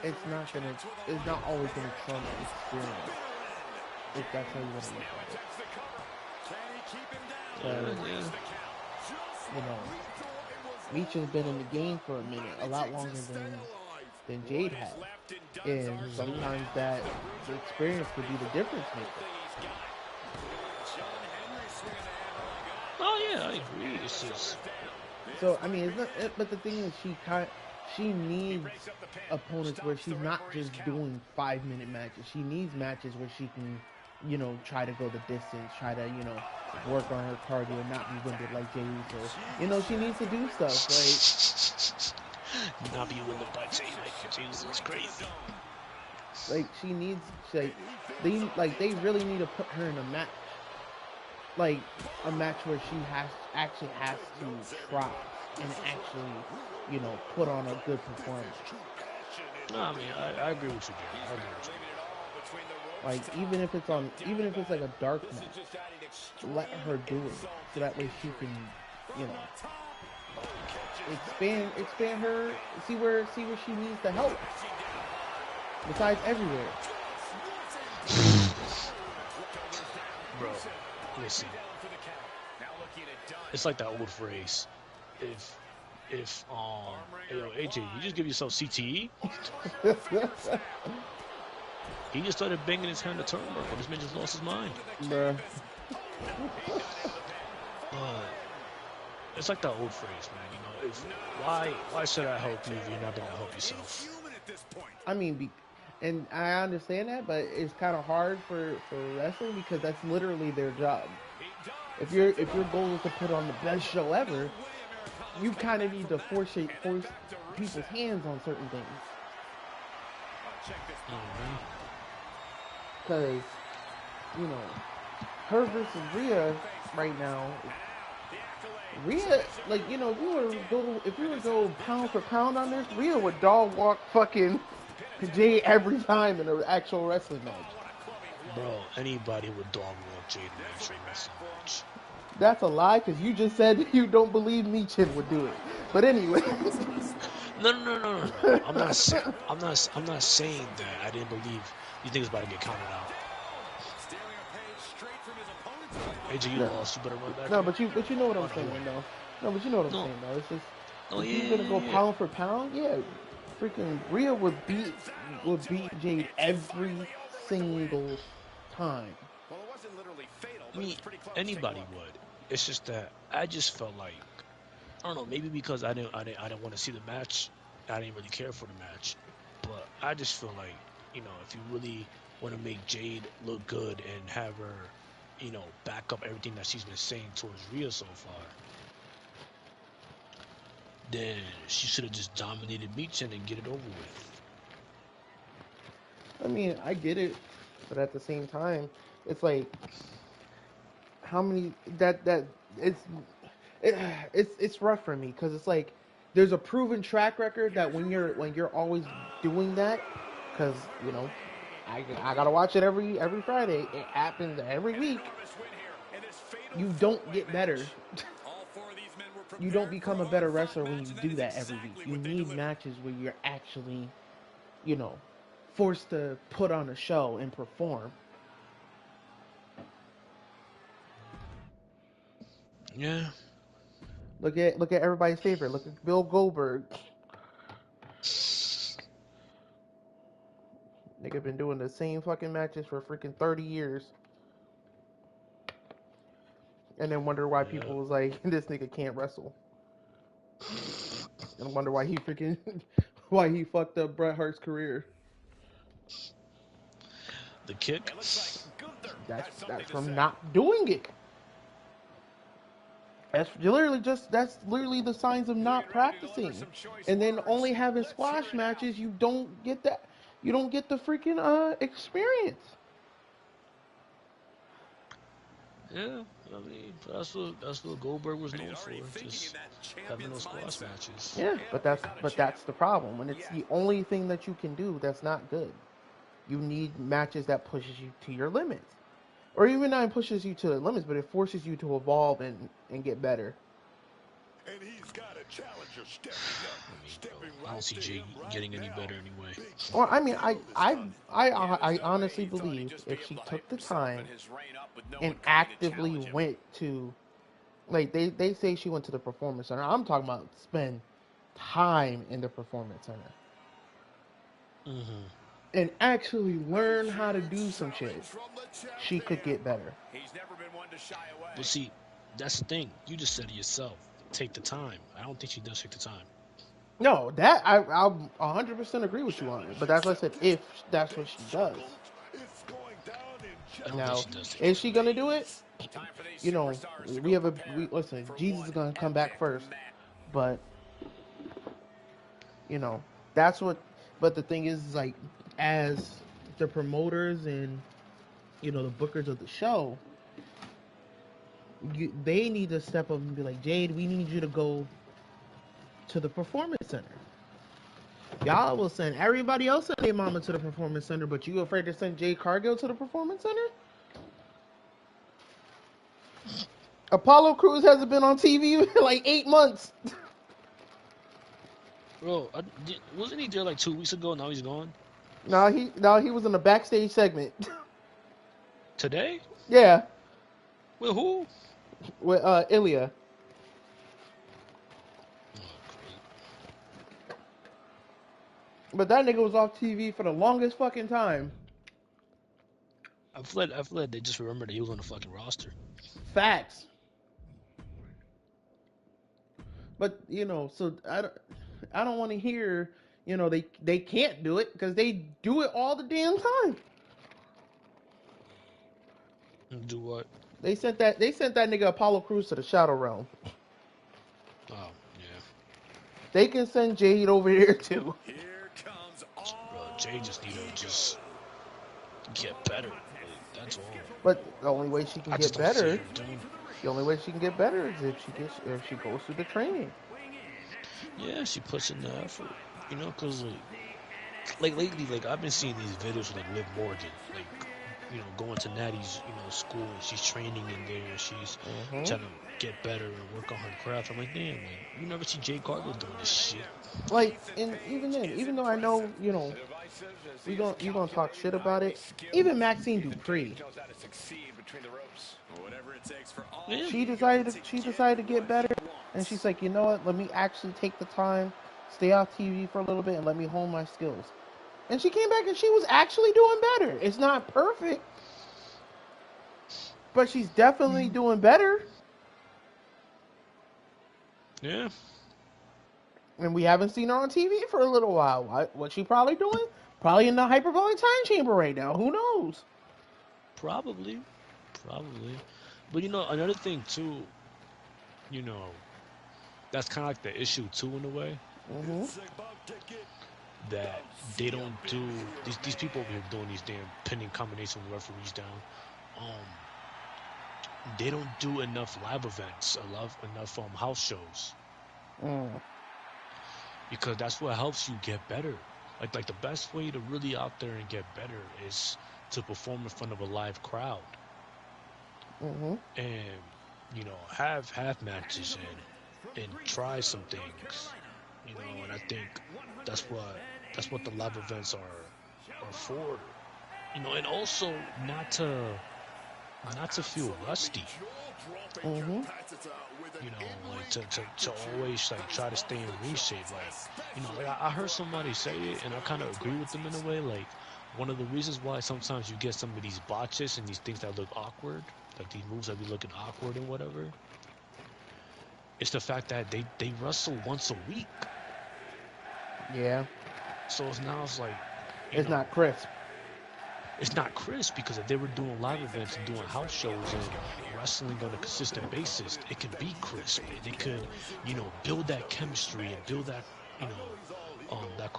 it's not always gonna trump experience. If that's how you want to look at it. You know, Michin's been in the game for a minute, a lot longer than Jade has, and sometimes that the experience could be the difference maker. Oh yeah, I agree. It's just So I mean, it's not. But the thing is, she needs opponents where she's not just doing 5-minute matches. She needs matches where she can, try to go the distance, try to, work on her cardio, not be winded like Jay Uso. She needs to do stuff not be winded by Jay like Jay Uso's crazy. like she needs they really need to put her in a match. Like a match where she actually has to try and actually, put on a good performance. No, I mean, I agree with you, Gary. I agree with you. Like even if it's like a dark match, let her do it so that way she can, you know, expand her, see where she needs the help. Besides everywhere. Bro, listen. It's like that old phrase. If hey, yo, AJ, you just give yourself CTE? He just started banging his hand to turnbuckle. This man just lost his mind. Bruh. It's like that old phrase, man. You know, if why should I help you if you're not gonna help yourself? I mean, and I understand that, but it's kind of hard for wrestling because that's literally their job. If your goal is to put on the best show ever, you kind of need to force people's hands on certain things. Because, you know, her versus Rhea right now, Rhea, like, you know, if we were to go pound for pound on this, Rhea would dog walk fucking Jade every time in an actual wrestling match. Bro, anybody would dog walk Jade in an actual wrestling match. That's a lie, because you just said you don't believe Michin would do it. But anyway. No. I'm not saying that I didn't believe you think it's about to get counted out. AJ, you lost. You better run back. No, but you know what I'm saying, though. No, but you know what I'm saying, though. It's just if you're gonna go pound for pound, yeah, freaking Rhea would beat Jade every single time. I mean, anybody would. It's just that I just felt like, I don't know, maybe because I didn't want to see the match. I didn't really care for the match, but I just feel like, you know, if you really want to make Jade look good and have her, you know, back up everything that she's been saying towards Rhea so far, then she should have just dominated Michin and get it over with. I mean, I get it, but at the same time, it's like how many it's it's rough for me because it's like there's a proven track record that when you're always doing that, because you know I gotta watch it every Friday. It happens every week. You don't get better. You don't become a better wrestler when you do that every week. You need matches where you're actually, you know, forced to put on a show and perform. Yeah. Look at everybody's favorite. Look at Bill Goldberg. Nigga been doing the same fucking matches for freaking 30 years. And then wonder why people was like, this nigga can't wrestle. And wonder why he freaking why he fucked up Bret Hart's career. The kick. That's from not doing it. That's literally the signs of not practicing. And then only having squash matches, you don't get that. You don't get the freaking experience. Yeah, I mean that's what Goldberg was known for, just having those squash matches. Yeah, but that's the problem. When it's the only thing that you can do, that's not good. You need matches that pushes you to your limits, or even not pushes you to the limits, but it forces you to evolve and get better. And he's got a challenger stepping I don't see Jay getting any better anyway. Well, I mean, I honestly believe if she took the time and actively went to, like they say she went to the performance center. I'm talking about spend time in the performance center Mm-hmm. and actually learn how to do some shit. She could get better. But see, that's the thing. You just said it yourself. Take the time. I don't think she does take the time. No, that I'll 100% agree with you on it. But that's what I said. If that's what she does, I don't think now she does take is the she time. gonna do it? You know, we listen. Jesus is gonna come back first, but you know that's what. But the thing is, like, as the promoters and you know the bookers of the show, they need to step up and be like, Jade, we need you to go to the performance center. Y'all will send everybody else and their mama to the performance center, but you afraid to send Jade Cargill to the performance center? Apollo Crews hasn't been on TV in like 8 months. Bro, wasn't he there like 2 weeks ago? Now he's gone. No, he was in a backstage segment. Today? Yeah, With who? with Ilya. Oh, great. But that nigga was off TV for the longest fucking time. I fled. They just remembered that he was on the fucking roster. Facts. But so I don't want to hear they can't do it because they do it all the damn time. Do what? They sent that nigga Apollo Crews to the Shadow Realm. Oh, yeah. They can send Jade over here too. Here comes Bro, all Jay just need to just get better. Like, that's all. But the only way she can I just get don't see better, her doing. the only way she can get better is if she goes through the training. Yeah, she puts in the effort. Cause like lately, like I've been seeing these videos with like Liv Morgan, like going to Natty's school. And she's training in there. She's Hmm. trying to get better and work on her craft. I'm like, damn, like you never see Jay Cargill doing this shit. Like, and even then, even though I know you gonna talk shit about it, even Maxine Dupree, whatever it takes for all Yeah, she decided to get better, and she's like, you know what? Let me actually take the time, stay off TV for a little bit, and let me hone my skills. And she came back and she was actually doing better. It's not perfect, but she's definitely doing better. yeah, And we haven't seen her on TV for a little while. What's she probably doing? Probably in the hyperbolic time chamber right now. Who knows? probably, probably. But another thing too, you know, that's kind of like the issue too in a way Hmm. that they don't do these people over here doing these damn pinning combination with referees down. Um, they don't do enough live events, enough house shows Mm. because that's what helps you get better. Like the best way to really out there and get better is to perform in front of a live crowd Hmm. and have matches and try some things. And I think that's what the live events are for. And also not to feel rusty. Hmm. Like to always like try to stay in ring shape. Like I heard somebody say it, and I kind of agree with them in a way. Like one of the reasons why sometimes you get some of these botches and these things that look awkward, like these moves that be looking awkward and whatever, it's the fact that they wrestle once a week. Yeah, So it's like, you it's know, not crisp. it's not crisp because if they were doing live events and doing house shows and wrestling on a consistent basis, it could be crisp. They could, build that chemistry and build that, that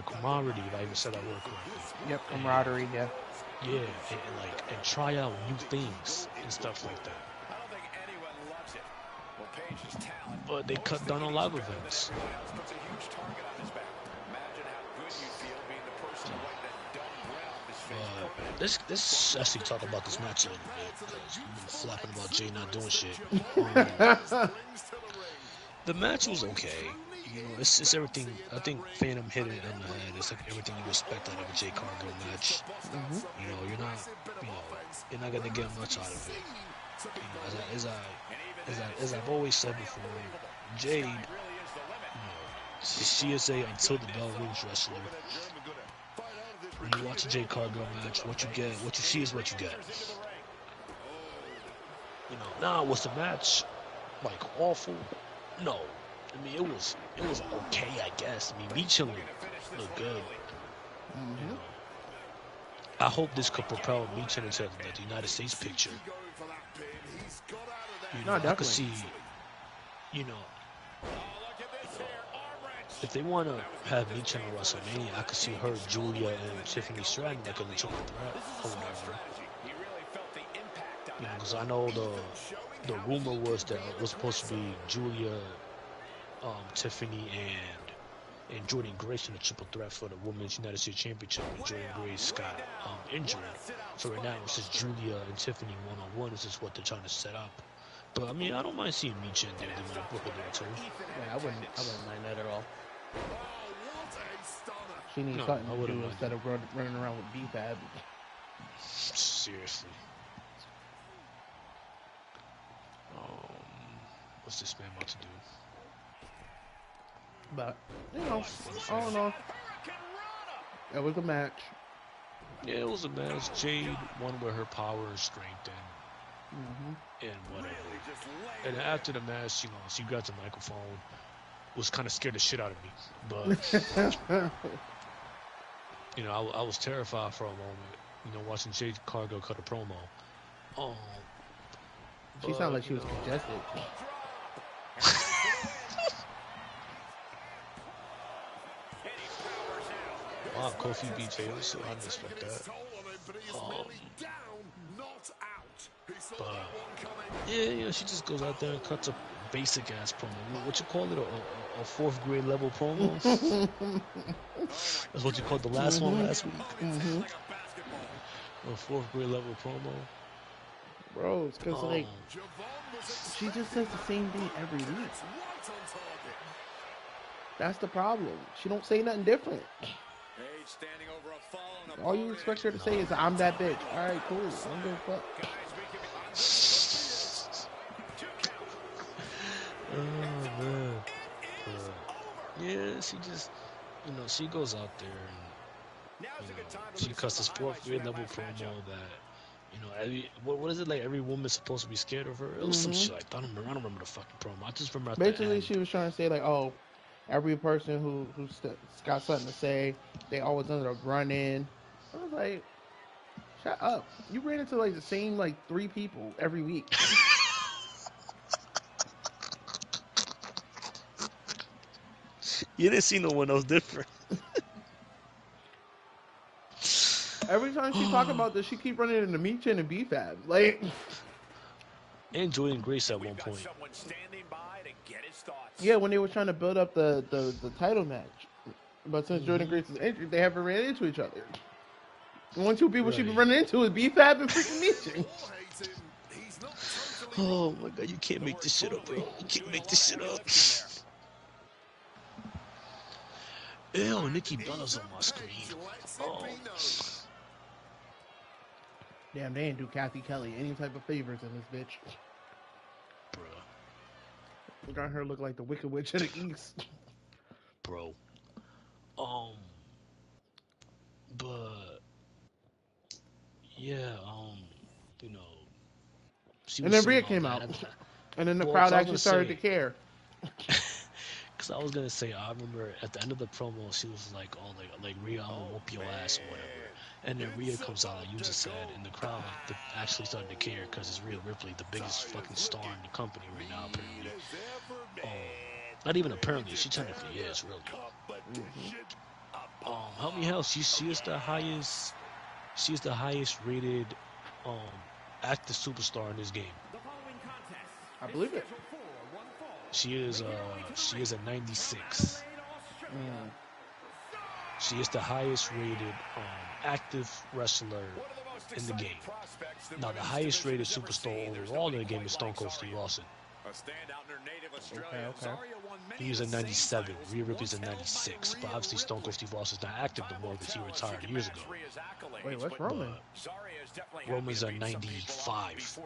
camaraderie. If I even said that word correctly. Yep, And camaraderie. Yeah. yeah, and try out new things and stuff like that. I don't think anyone loves it. Well, Page's talent, But they cut down on live events. puts a huge target on his back. Imagine how good you'd feel being the person writing that dumb grin off his face. Let's actually talk about this match a little bit because we've been flapping about Jay not doing shit. The match was okay. It's everything. I think Phantom hit it on the head. It's like everything you expect out of a Jay Cargill match. Hmm. You're not, you're not gonna get much out of it. As I've always said before, Jade, she is a until the bell rings wrestler. When you watch a Jade Cargill match, what you see is what you get. Now was the match like awful? No. I mean, it was okay, I guess. I mean, Meeching looked good. You Hmm. know, I hope this could propel Meeching into the United States picture. No, I could definitely. see, you know, if they want to have Meeching on WrestleMania, I could see her, Julia, and Tiffany Stratton like a triple threat or whatever. Because I know the rumor was that it was supposed to be Julia, Tiffany, and Jordan Grace in a triple threat for the Women's United States Championship. And Jordan Grace got injured, so right now it's just Julia and Tiffany one-on-one. This is what they're trying to set up. But I mean, I don't mind seeing Micha in there. They want to book her there too. Yeah, I wouldn't mind that at all. She needs No, something I to wouldn't do mind instead of running around with BFAB. Seriously. What's this man about to do? But, you know, all in all, it was a match. Yeah, it was a match. Jade won with her power and strength and whatever. And after the match, you know, she got the microphone, was kind of scared the shit out of me. But, you know, I was terrified for a moment, you know, watching Jade Cargill cut a promo. She sounded like she was congested. Wow, Kofi beat Taylor, so I didn't expect that. But yeah, you know, she just goes out there and cuts a basic ass promo. What you call it? A fourth grade level promo? That's what you called the last one last week? A fourth grade level promo. Bro, it's because, like, she just says the same thing every week. That's the problem. She don't say nothing different. All you expect her to say is, I'm that bitch. Alright, cool. I don't give a fuck. Oh, man. Yeah, she just, you know, she goes out there and, you know, she cuts this fourth grade level promo that, you know, what is it, like, every woman's supposed to be scared of her? It was some shit like that. I don't remember the fucking promo. I just remember at Basically, the end. she was trying to say, like, oh, every person who's got something to say, they always end up running. I was like, shut up. You ran into, like, the same, like, 3 people every week. You didn't see no one else different. Every time she talk about this, she keep running into Michin and BFAB. Like, and Jordan Grace at one point. Yeah, when they were trying to build up the title match. But since Jordan Grace is injured, they haven't ran into each other. The one two people she's been running into is BFAB and freaking Michin. Oh my god, you can't make this shit up, bro. You can't make this shit up. Ew, Nikki Bella's on my screen. Oh. Damn, they didn't do Kathy Kelly any type of favors in this bitch. Bruh. Got her look like the Wicked Witch of the East. Bro. But yeah, you know, she was And then saying Rhea all came that. out. And then the crowd actually started to care. Because I was gonna say, I remember at the end of the promo, she was like, "Oh, like Rhea, I'm gonna whoop your ass or whatever." And then Rhea comes out, like you just said, and the crowd actually started to care because it's Rhea Ripley, the biggest fucking star in the company right now, apparently. Not even apparently, she technically is, really. Help me help. She is the highest. She is the highest rated active superstar in this game. I believe it. She is a 96. She is the highest rated active wrestler in the game. Now the highest rated superstar overall in the game is Stone Cold Steve Austin. Okay. He was a 97. Rhea Ripley's a 96. But obviously Stone Cold Steve Austin's not active no more because he retired years ago. Wait, what's Roman? But Roman's a 95.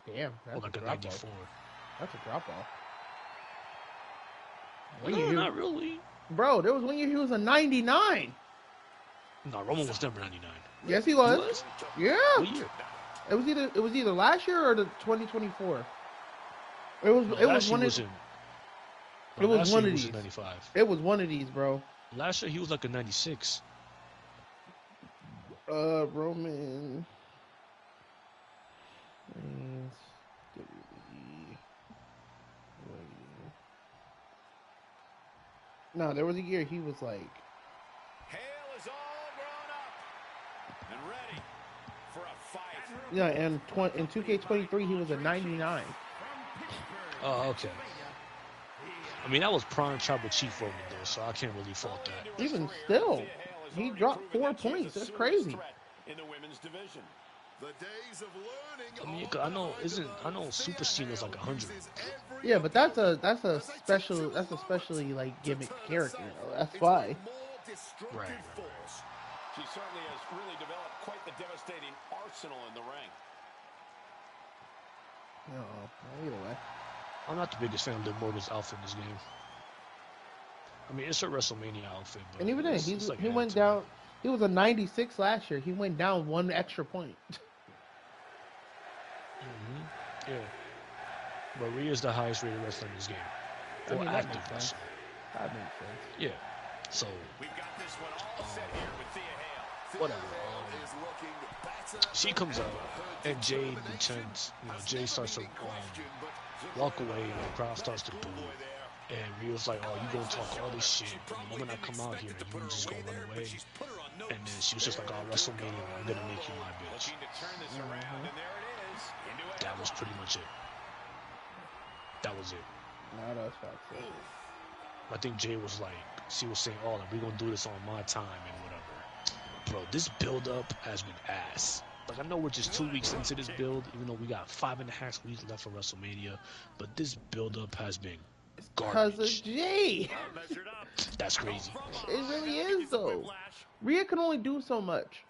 Damn, that's or like a drop 94. off. That's a drop off. No, not really. Bro, there was one year he was a 99. No, Roman was never 99. Yes, he was. Yeah. What year? It was either last year or the 2024. It was one of these. 95. It was one of these, bro. Last year he was like a 96. Roman Reigns, WWE. No, there was a year he was like. Hale is all grown up and ready for a fight. Yeah, and in 2K23 he was a 99. Oh, okay. I mean, that was prime Tribal Chief Roman, though, so I can't really fault that. Even still, he dropped 4 points. That's crazy. In the women's division. The days of learning. I mean, I know Super Cena's like 100. Yeah, but that's a especially like gimmick character. Though. That's why. Right. She certainly has really developed quite the devastating arsenal in the ring. No, either way. I'm not the biggest fan of Liv Morgan's outfit in this game. I mean, it's a WrestleMania outfit, but And even then, it's like he went down. He was a 96 last year. He went down 1 extra point. Yeah. But Rhea's the highest rated wrestler in this game. I mean, active wrestler. That makes sense. Yeah. So, We've got this one all set here with Thea Hale. whatever. She comes out, and Jade pretends, Jade starts to walk away, and the crowd starts to boo. And Rhea's like, oh, you gonna talk all this shit, but the moment I come out here, you just gonna run away. And then she was just like, oh, WrestleMania, I'm gonna make you my bitch. That was pretty much it. That was it. No, that's facts. I think Jay was like, she was saying, oh, like, we're gonna do this on my time and whatever. Bro, this build up has been ass. Like, I know we're just 2 weeks into this build, even though we got 5.5 weeks left for WrestleMania, but this build up has been garbage. Because of Jay. That's crazy. It really is, though. Rhea can only do so much.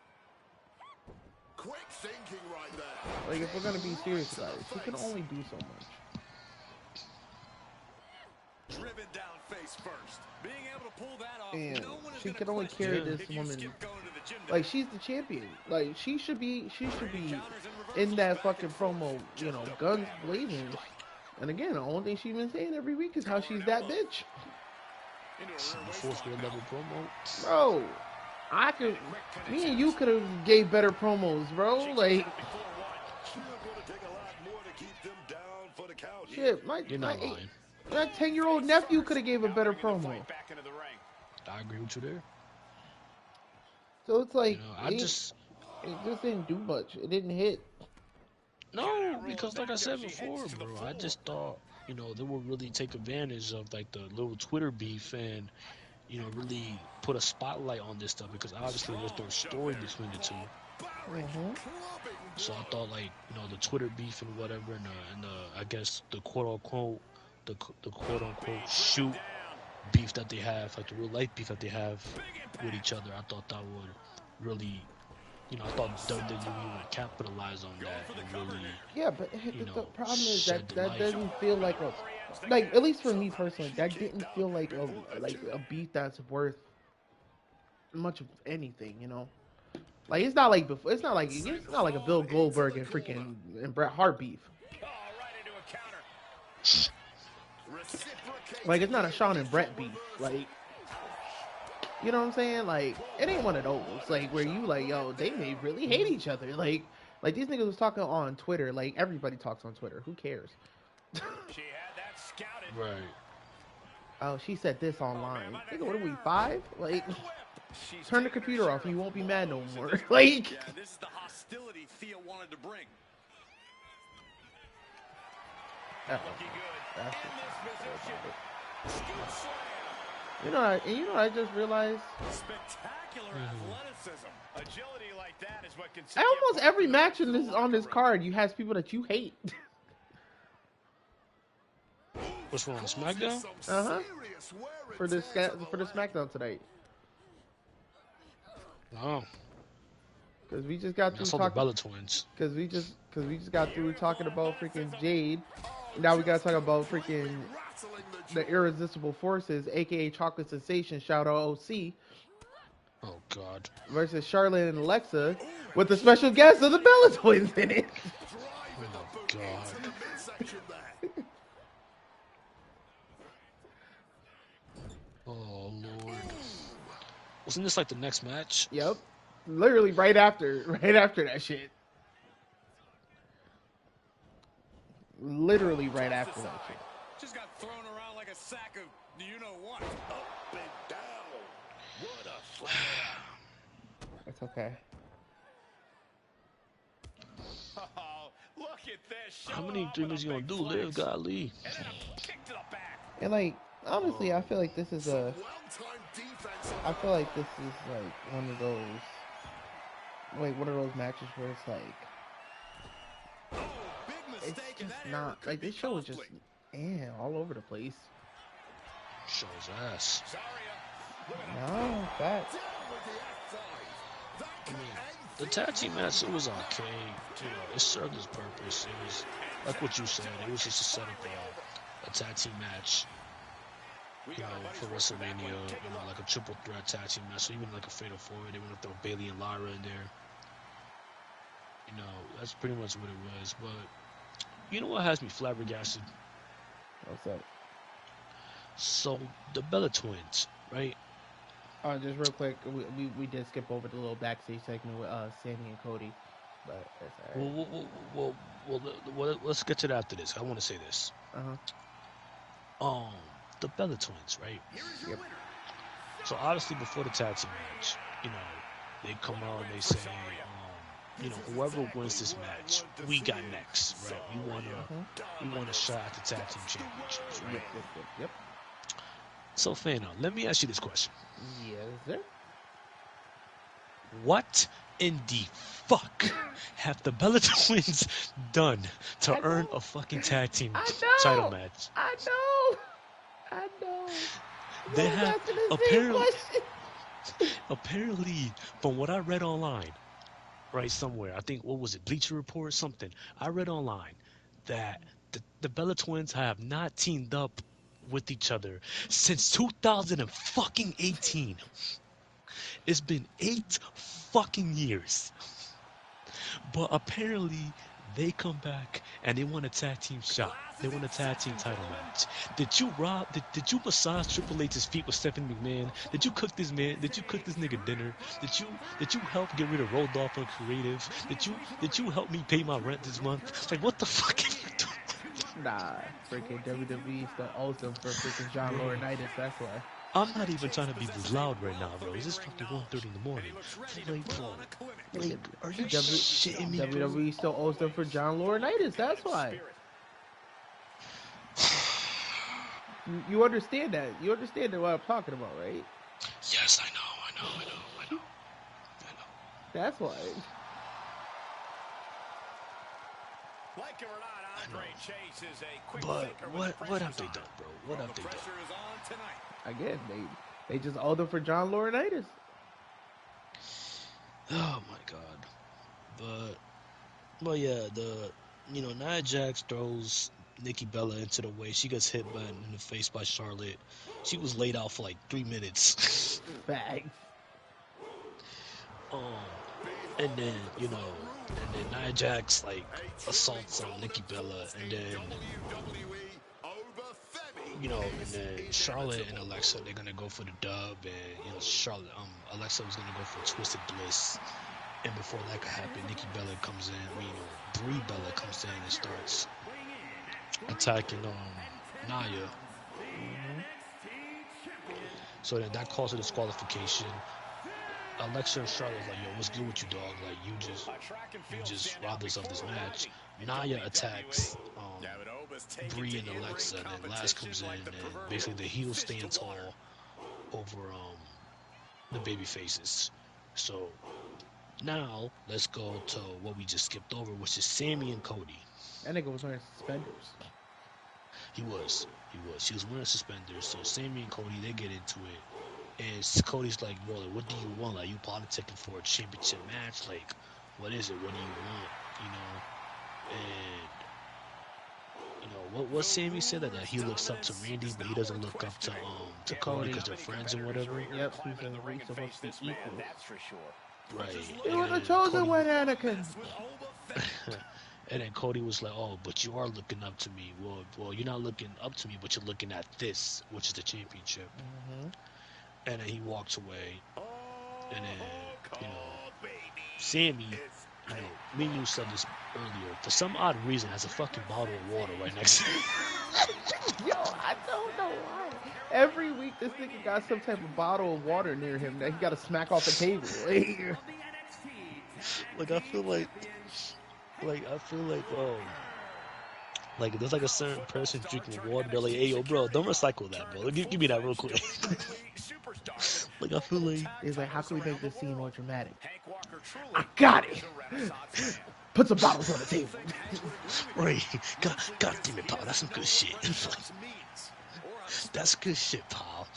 Quick thinking right there. Like, if we're gonna be serious about it, she can only do so much. Driven down face first. Being able to pull that off, And no one is she gonna can only question carry you this if you woman. skip going to the gym Like, she's the champion. Like, she should be in that fucking promo, guns blazing. And again, the only thing she's been saying every week is how she's that bitch. Fourth grade level promo. Bro, me and you could have gave better promos, bro. Like, shit, You're not lying. my 10-year-old nephew could have gave a better promo. I agree with you there. So it's like, it just didn't do much. It didn't hit. No, because like I said before, bro, I just thought, they would really take advantage of like the little Twitter beef and, really put a spotlight on this stuff because obviously there's no story between the two. So I thought like, the Twitter beef and whatever, and I guess the quote unquote shoot beef that they have, like the real life beef that they have with each other, I thought that would really, I thought WWE would capitalize on that and really. Yeah, but the problem is that doesn't feel like at least for me personally, that didn't feel like a beef that's worth much of anything, Like it's not like a Bill Goldberg and Bret Hart beef. Like it's not a Shawn and Bret beef. Like, you know what I'm saying? Like it ain't one of those. Like where you like, yo, they may really hate each other. Like these niggas was talking on Twitter. Like everybody talks on Twitter. Who cares? She had that scouted. Right. Oh, she said this online. Nigga, what are we, 5? Like, turn the computer off and you won't be mad no more. Like, yeah, this is the hostility Thea wanted to bring. Looking good. That's in this position. you know, I just realized. Spectacular athleticism. Agility like that is what can. Almost every match on this card, you has people that you hate. What's wrong, Smackdown? For the Smackdown tonight. Oh. Because we just got through talking. The Bella Twins. Because we just got through talking about freaking Jade. Now we gotta talk about freaking the Irresistible Forces, aka Chocolate Sensation. Shout out OC. Oh God. Versus Charlotte and Alexa, with the special guest of the Bella Twins in it. Oh God. Oh Lord. Wasn't this like the next match? Yep. Literally right after that shit. Literally right after that shit. Just got thrown around like a sack of you know what. Up and down. What a slam. It's okay. Oh, look at this. How many things you gonna do? Live, golly. And like Honestly, I feel like this is Some a. well-timed defense on I her feel like part. this is like one of those. Like one of those matches where it's like Oh, big it's mistake, and just that error not could like be this show is just costly. all over the place. Shows ass. No, facts. Down with the F5. That I could mean, end the things tag team match, it now. was okay. You know, it served its purpose. It was, like what you said, it was just a setup a tag team match, you know, for WrestleMania, you know, like a triple threat tag team match. So even like a Fatal 4, they want to throw Bailey and Lyra in there. You know, that's pretty much what it was. But you know what has me flabbergasted? What's up? So the Bella Twins, right? Just real quick, we did skip over the little backstage segment with Sammy and Cody, but that's Well, well, well, well, let's get to that after this. I want to say this. alright. Um, the Bella Twins, right? Yep. So obviously before the tag team match, you know, they come out and they say, you know, whoever wins this match, we got next, right? We want a shot at the tag team championships, right? Yep. So Fano, let me ask you this question: Yes, sir. what in the fuck have the Bella Twins done to I earn know. a fucking tag team I title know. match? I know. I know. They I was have asking the same apparently, question. apparently, from what I read online, right somewhere. I think what was it, Bleacher Report or something. I read online that the Bella Twins have not teamed up with each other since 2018. It's been 8 fucking years. But apparently they come back and they want a tag team shot. They want a tag team title match. Did you massage Triple H's feet with Stephanie McMahon? Did you cook this man? Did you cook this nigga dinner? Did you help get rid of Roll Off on Creative? Did you help me pay my rent this month? Like what the fuck are you doing? Nah, freaking WWE still owes them for freaking John Bro, Laurinaitis. That's why. I'm not even trying to be this loud right now, bro. It's just fucking 1:30 in the morning. Like, bro, like, are you shitting me, bro? WWE still owes them for John Laurinaitis. That's why. You understand that? You understand what I'm talking about, right? Yes, I know. That's why. Like it or not, I know. Andre Chase is a quick But thinker when the what have pressure's they on. done, bro? What have The they done? pressure is on tonight. Again, they just owe them for John Laurinaitis. Oh my god. But yeah, Nia Jax throws Nikki Bella into the way. She gets hit in the face by Charlotte. She was laid out for like 3 minutes. Facts. um, and then Nia Jax like assaults Nikki Bella, and then and then Charlotte and Alexa, they're gonna go for the dub, and Alexa was gonna go for Twisted Bliss. And before that could happen, Nikki Bella comes in. Brie Bella comes in and starts attacking Nia. So then that calls a disqualification. Alexa and Charlotte like, yo, what's good with you, dog? Like you just robbed us of this match. Nia attacks Brie and Alexa, and then Last comes in, and basically the heels stand tall over the baby faces. So now let's go to what we just skipped over, which is Sammy and Cody. That nigga was wearing suspenders. He was. He was wearing suspenders. So Sammy and Cody, they get into it. And Cody's like, bro, like, what do you want? Like, you politicking for a championship match? Like, what is it? What do you want? You know? And what Sammy said that he looks up to Randy, but he doesn't look up to Cody because they're friends and whatever. Yep, he said we supposed to be equals. Right. You were the chosen one, Anakin. And then Cody was like, "Oh, but you are looking up to me. Well, you're not looking up to me, but you're looking at this, which is the championship." And then he walks away. And then, Sammy, me and you said this earlier. For some odd reason, has a fucking bottle of water right next to him. Yo, I don't know why. Every week, this nigga got some type of bottle of water near him that he got to smack off the table. Like I feel like Like there's like a certain person drinking water. They're like, "Hey, yo, bro, don't recycle that, bro. Give me that real quick." Like I feel like, He's like, how can we make this scene more dramatic? I got it. Put some bottles on the table. right? God damn it, pal. That's some good shit. That's good shit, pal.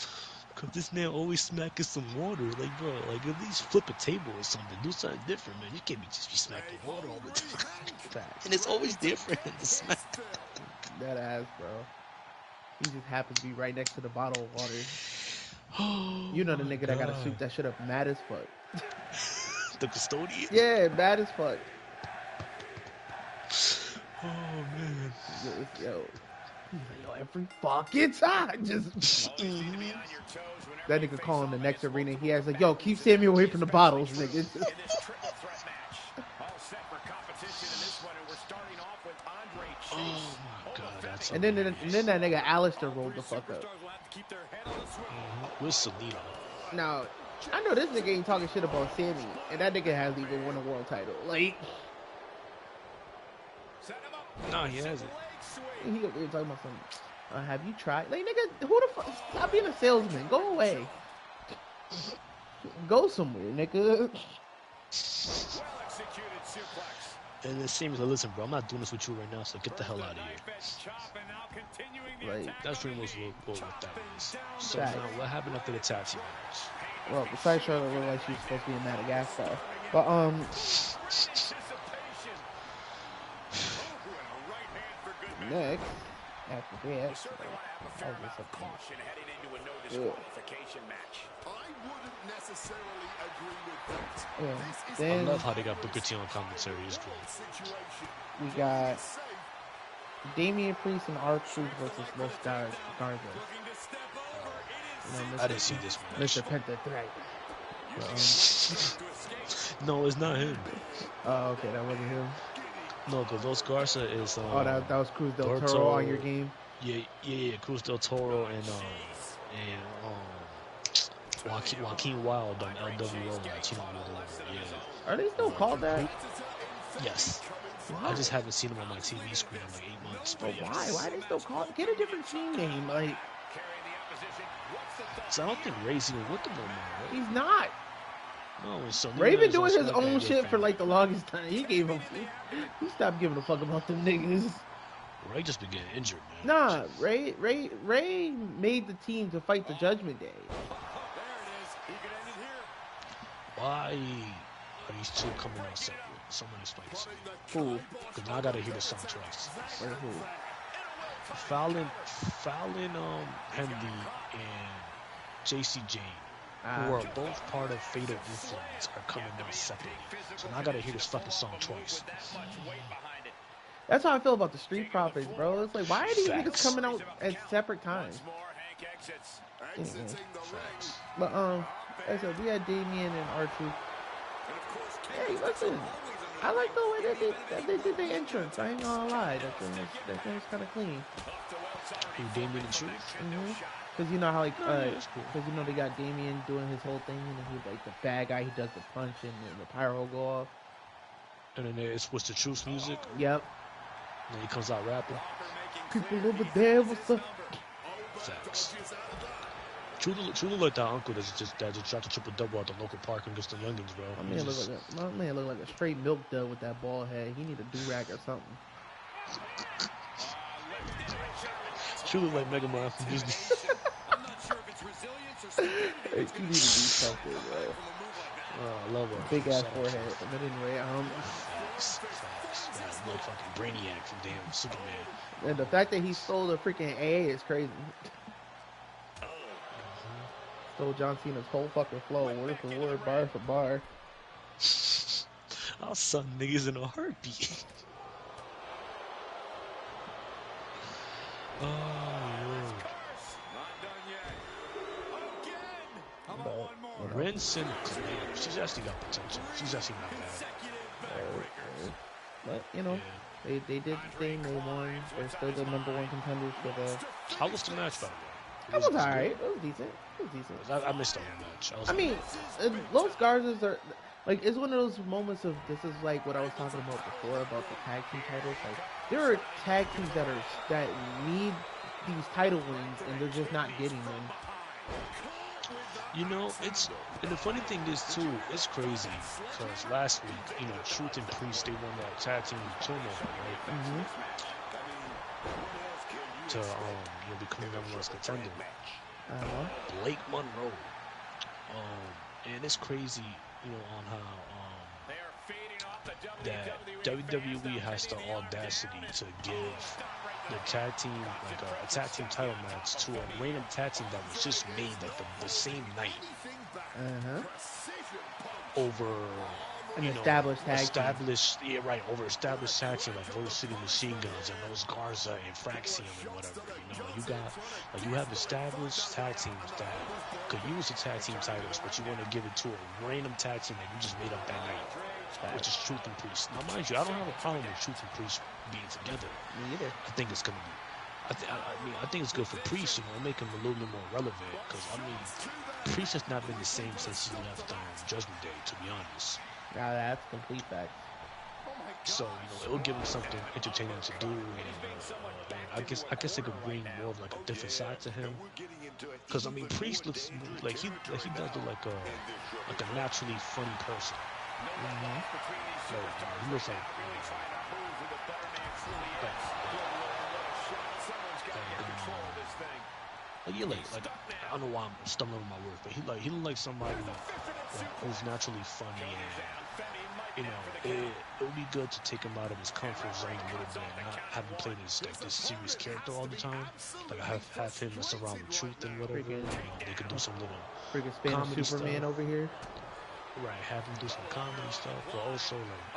Cause this man always smacking some water. Like, bro, like at least flip a table or something. Do something different, man. You can't just be smacking water all the time. And it's always different in the smack. That ass, bro. He just happens to be right next to the bottle of water. Oh You know the my nigga that gotta god. soup that shit up mad as fuck. The custodian? Yeah, mad as fuck. Oh man. Yo, he's like, yo, every fucking time, just that nigga calling the next arena. He has like, yo, keep Sammy away from the bottles, nigga. Oh my god, that's And then that nigga Alistair rolled the fuck up. With Salito. Now, I know this nigga ain't talking shit about Sammy, and that nigga hasn't even won a world title. Like, Nah, he hasn't. he talking about some. Have you tried? Like, nigga, who the fuck? Stop being a salesman. Go away. Go somewhere, nigga. And it seems like, listen, bro, I'm not doing this with you right now, so get the hell out of here. Like, that's pretty much what that is. So Right. now, what happened after the tag team match? well, besides Charlotte looked like she was supposed to be in Madagascar, but next after that, I then love how they got Booker T on commentary. It's great. we got Damian Priest and R-Truth versus Los Garza. I didn't see this match. Mr. Pentathreat. No, it's not him. Oh, okay, that wasn't him. No, because Los Garza is. Oh, that was Cruz del Berto, Toro on your game. Yeah, Cruz del Toro and Joaquin Wild on LWO Latino World. Yeah. Are they still called that? Yes. Why? I just haven't seen him on my TV screen in like 8 months. But why? Why are they still called? Get a different team name. Like, so I don't think Ray's even with them no more, right? he's not. No, so Ray been doing his Smackdown own with shit for family. like the longest time. He stopped giving a fuck about them niggas. Ray just been getting injured, man. Nah, Ray made the team to fight the Judgment Day. Why are you still coming out separate? Someone explain this. Who? Because now I gotta hear the song twice. Or who? Fallon, Henley, and JC Jane, who are both part of Fatal Influence, are coming out separately. So now I gotta hear this fucking song twice. That's how I feel about the Street Profits, bro. It's like, why are these Facts. niggas coming out at separate times? Facts. But like I said, we had Damien and R-Truth. Hey, listen, I like the way that they did their entrance. I ain't gonna lie, that thing was kind of clean. Who, Damien and Truth? Cause you know how like, that's cool. cause you know they got Damien doing his whole thing, and he's like the bad guy. He does the punch, and then the pyro go off. And then it's what's the Truth music? Yep. And then he comes out rapping. People over there, what's up? Facts. Truth look like that uncle that just dropped a triple double at the local park against the youngins, bro. My man look like a straight milk dud with that bald head. He need a do-rag or something. Truth look like Mega Man from Disney. He need to do something, bro. Oh, I love it. Big ass forehead. But anyway, Facts. That little fucking brainiac from damn Superman. and the fact that he stole the freaking AA is crazy. Stole John Cena's whole fucking flow, word for word, bar for bar. I'll suck niggas in a heartbeat. Oh, Lord. Ren Sinclair. She's actually got potential. She's actually not bad. But, you know, they did the thing, they won. They're still the #1 contenders for the... How was the match, by the way? It That was, was was it alright. good? It was decent. It was decent. 'Cause I missed the whole match. I was I like, mean, Los Garzas are like it's one of those moments of this is like what I was talking about before about the tag team titles. Like there are tag teams that need these title wins and they're just not getting them. you know, it's and the funny thing is too, it's crazy because last week, you know, Truth and Priest they won that tag team tournament, right? Mm-hmm. To you know, become number one contender. Uh-huh. Blake Monroe. And it's crazy, you know, on how that WWE has the audacity to give the tag team like a tag team title match to a random tag team that was just made like the same night Uh-huh. over An you know established tag established yeah right over established tag team like Voice City Machine Guns and those Garza and Fraxium and whatever, you know, you got like you have established tag teams that could use the tag team titles, but you want to give it to a random tag team that you just made up that night, which is Truth and Priest. Now mind you, I don't have a problem with Truth and Priest being together. Me either. I think it's gonna be. I think it's good for Priest, you know, make him a little bit more relevant. Because I mean, Priest has not been the same since he left Judgment Day, to be honest. Now that's complete fact. So you know, it'll give him something entertaining to do, and I guess it could bring more of like a different side to him. Because I mean, Priest looks like he does look like a naturally funny person. Mm-hmm. Like, he looks like. Like, I don't know why I'm stumbling on my words, but he look like somebody who's naturally funny, and you know it would be good to take him out of his comfort zone a little bit, and not have him play this serious character all the time. Like I have him mess around with Truth and whatever. You know, they could do some little Freaking Spanish comedy Superman stuff. over here. Right, have him do some comedy stuff, but also like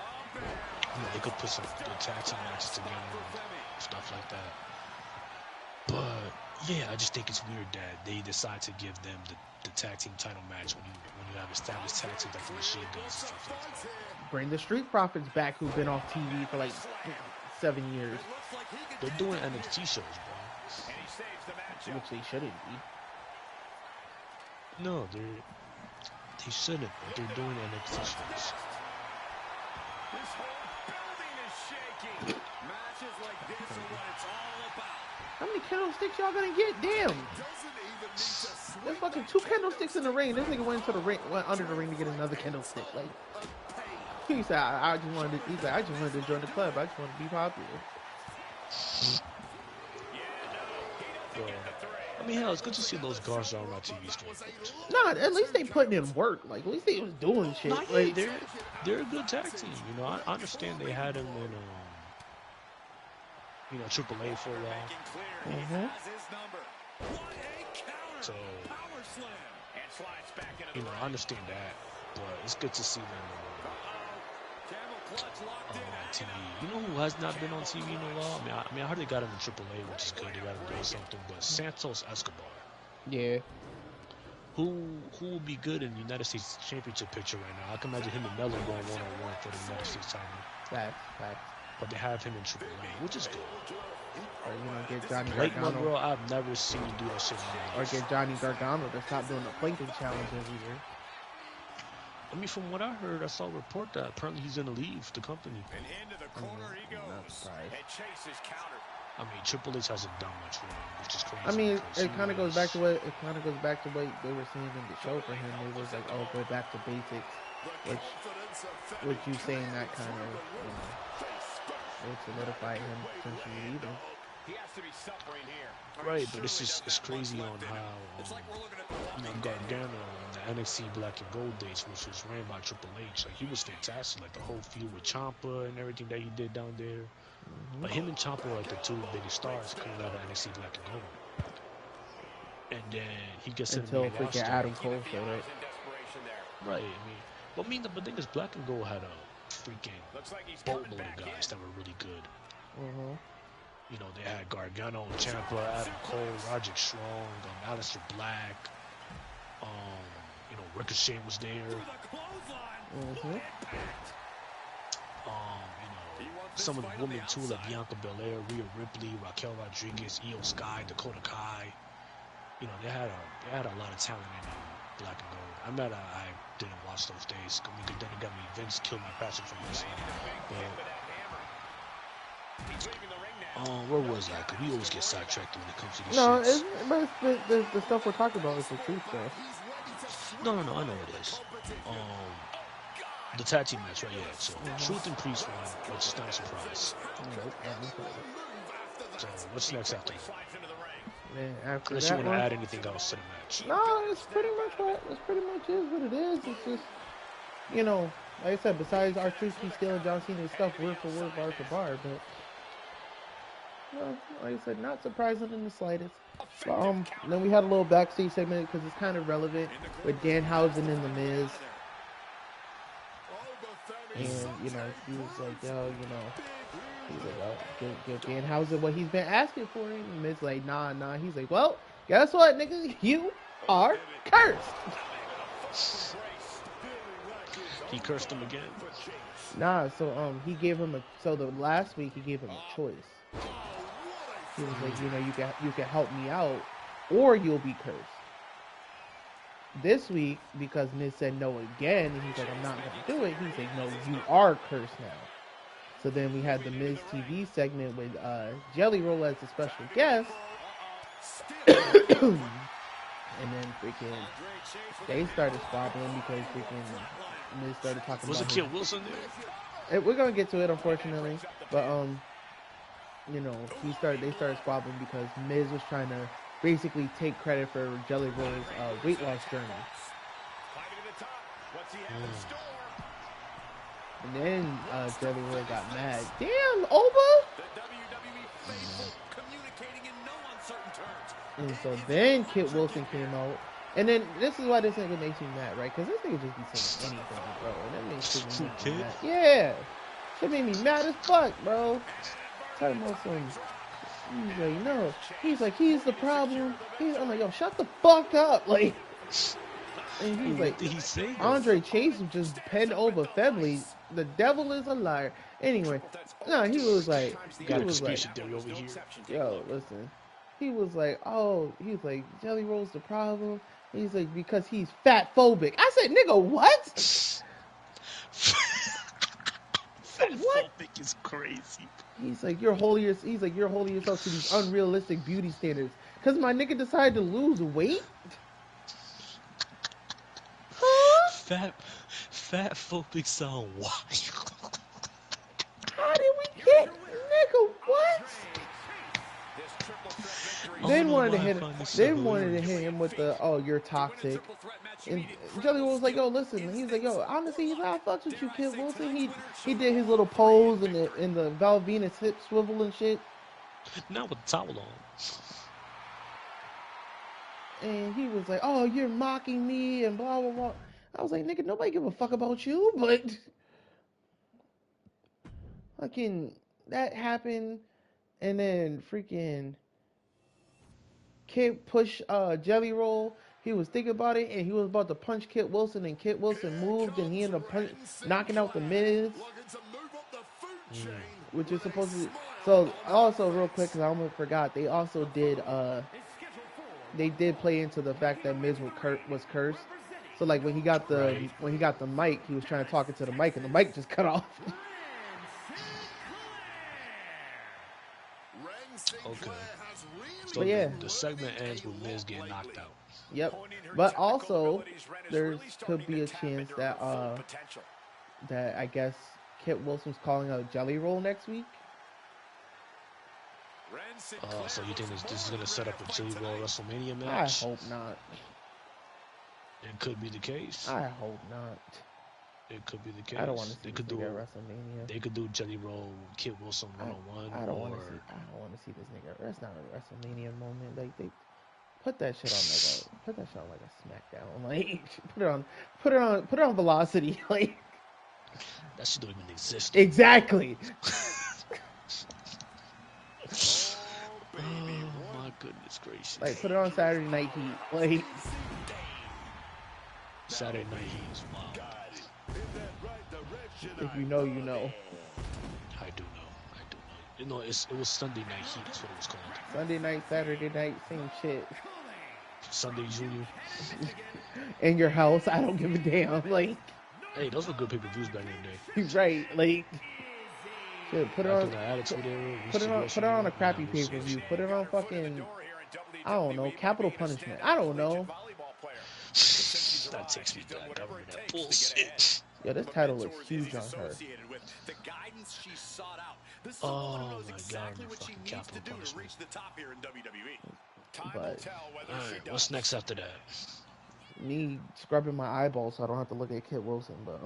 you know they could put some good tag team matches together and stuff like that. But yeah, I just think it's weird that they decide to give them the tag team title match when you have established tag teams like the Machine Guns and stuff like that. Bring the Street Profits back who've been off TV for like 7 years. They're doing NXT shows, bro. Which they shouldn't be. No, they shouldn't, but they're doing NXT shows. This whole building is shaking. Matches like this are what it's all about. How many candlesticks y'all gonna get? Damn! There's fucking 2 candlesticks in the ring. This nigga went under the ring to get another candlestick. Like he said, I just wanted to join the club. I just wanted to be popular. I mean, hell, it's good to see those Garza on my TV screen. Nah, at least they putting in work. Like at least they was doing shit. Nah, like yeah, they're a good tag team. You know, I understand they had him in you know, AAA for a while. Mm-hmm. So, you know, I understand that, but it's good to see them on TV. You know who has not been on TV in a while? I mean, I heard they got him in AAA, which is good. They got him doing something, but Santos Escobar. Yeah. Who will be good in the United States Championship picture right now? I can imagine him and Mello going one-on-one for the United States title. Facts. But they have him in AAA, which is good. Or get Johnny Blake Gargano. Monroe, I've never seen him do that shit. Or get Johnny Gargano to stop doing the planking challenge every year. I mean, from what I heard, I saw a report that apparently he's gonna leave the company. And into the corner he goes. And Chase is countered. I mean, Triple H hasn't done much for him, which is crazy. I mean, it kind of goes back to what they were saying in the show for him. It was like, oh, go back to basics, which you saying that kind of, you know, would solidify him potentially leaving. He has to be suffering here. Right, but it's crazy on how you know, Gargano in the NXT Black and Gold days, which was ran by Triple H, like he was fantastic. Like the whole feud with Ciampa and everything that he did down there. Mm-hmm. Like him and Ciampa were like the two biggest stars coming out of NXT Black and Gold. And then he gets until in the main freaking roster. Adam Cole showed it. Right, I mean, the thing is, Black and Gold had a freaking boatload of guys that were really good. Mm-hmm. You know, they had Gargano, Ciampa, Adam Cole, Roderick Strong, Aleister Black. You know, Ricochet was there. Mm-hmm. You know, some of the women too, like Bianca Belair, Rhea Ripley, Raquel Rodriguez, Io Sky, Dakota Kai. they had a lot of talent in Black and Gold. I'm mad I didn't watch those days. I mean, 'cause then it got me. Vince killed my passion for wrestling. But where was I? 'Cause we always get sidetracked when it comes to these No, shits. but the stuff we're talking about is the truth, though. No, I know it is. The tag team match, right? Yeah. So Truth and Priest won, which is not a surprise. So what's next after that? Man, after Unless you that want to one, add anything else to the match. no, it's pretty much what it is. It's just, you know, like I said, besides our truth, he's stealing John Cena's stuff word for word, bar for bar, but no, like I said, not surprising in the slightest. But, then we had a little backstage segment because it's kind of relevant with Danhausen and The Miz. And, you know, he was like, yo, you know, he's like, oh, give Danhausen what he's been asking for. And Miz like, nah. He's like, well, guess what, nigga? You are cursed. He cursed him again. Nah, so he gave him the last week he gave him a choice. He was like, you know, you can help me out, or you'll be cursed. This week, because Miz said no again, and he's like, I'm not gonna do it. He's like, no, you are cursed now. So then we had the Miz TV segment with Jelly Roll as a special guest, and then freaking they started squabbling because freaking Miz started talking Was about it Kid Wilson there? We're gonna get to it, unfortunately, but you know, they started squabbling because Miz was trying to basically take credit for Jelly Roll's weight loss journey. And then Jelly Roll got mad. Damn, Oba! And so then Kit Wilson came out. And then this is why this nigga makes me mad, right? Because this nigga just be saying anything, bro. And that makes me mad. Yeah. Shit made me mad as fuck, bro. Talking about some. He's like, no. He's like, he's the problem. I'm like, yo, shut the fuck up. Like, and he's like, what did he say, Andre Chase just penned over Femley. The devil is a liar. Anyway, no, he was like, got a conspiracy theory over here. Yo, listen. He was like, Jelly Roll's the problem. He's like, because he's fat phobic. I said, nigga, what? Fat phobic is crazy. He's like, you're holding yourself to these unrealistic beauty standards. Because my nigga decided to lose weight? Huh? Fat phobic sound wild. How did we get, nigga, what? They wanted to hit him with the, oh, you're toxic. And Jelly was like, yo, listen. He's like, yo, honestly, he's like, I fucks with you, Kid Wilson. He did his little pose in the Val Venus hip swivel and shit. Not with the towel on. And he was like, oh, you're mocking me and blah, blah, blah. I was like, nigga, nobody give a fuck about you, but fucking that happened. And then freaking Kid push Jelly Roll. He was thinking about it, and he was about to punch Kit Wilson, and Kit Wilson moved, and he ended up knocking out the Miz, which is supposed to. So also, real quick, because I almost forgot, they also did play into the fact that Miz was cursed. So like when he got the mic, he was trying to talk into the mic, and the mic just cut off. Okay. So yeah, the segment ends with Miz getting knocked out. Yep. But also, there could be a chance that I guess Kit Wilson's calling out Jelly Roll next week. So you think this is gonna set up a Jelly Roll WrestleMania match? I hope not. It could be the case. I hope not. It could be the case. I don't want to see they could this do nigga at WrestleMania. They could do Jelly Roll, Kit Wilson 1-on-1. I don't want to see this nigga. That's not a WrestleMania moment. Like they put that shit on like a SmackDown. Like put it on Velocity. Like that shit don't even exist. Exactly. Oh my goodness gracious. Like put it on Saturday Night Heat. Like Saturday Night Heat is wild. If you know, you know. I do know. You know, it was Sunday Night Heat. That's what it was called. Sunday night, Saturday night, same shit. Sunday Junior. In your house, I don't give a damn. Like, Hey, those were good pay-per-views back in the day. right? Like, shit, Back in the Attitude Era, we used to go put it on a somewhere. crappy Now we'll see pay-per-view. shit. Put it on fucking, I don't know, Capital Punishment. I don't know. That takes me back. I remember that bullshit. Yo, this title looks huge on her. Oh my god, the fucking Capital Punishment. But Alright, what's next after that? me scrubbing my eyeballs so I don't have to look at Kit Wilson. But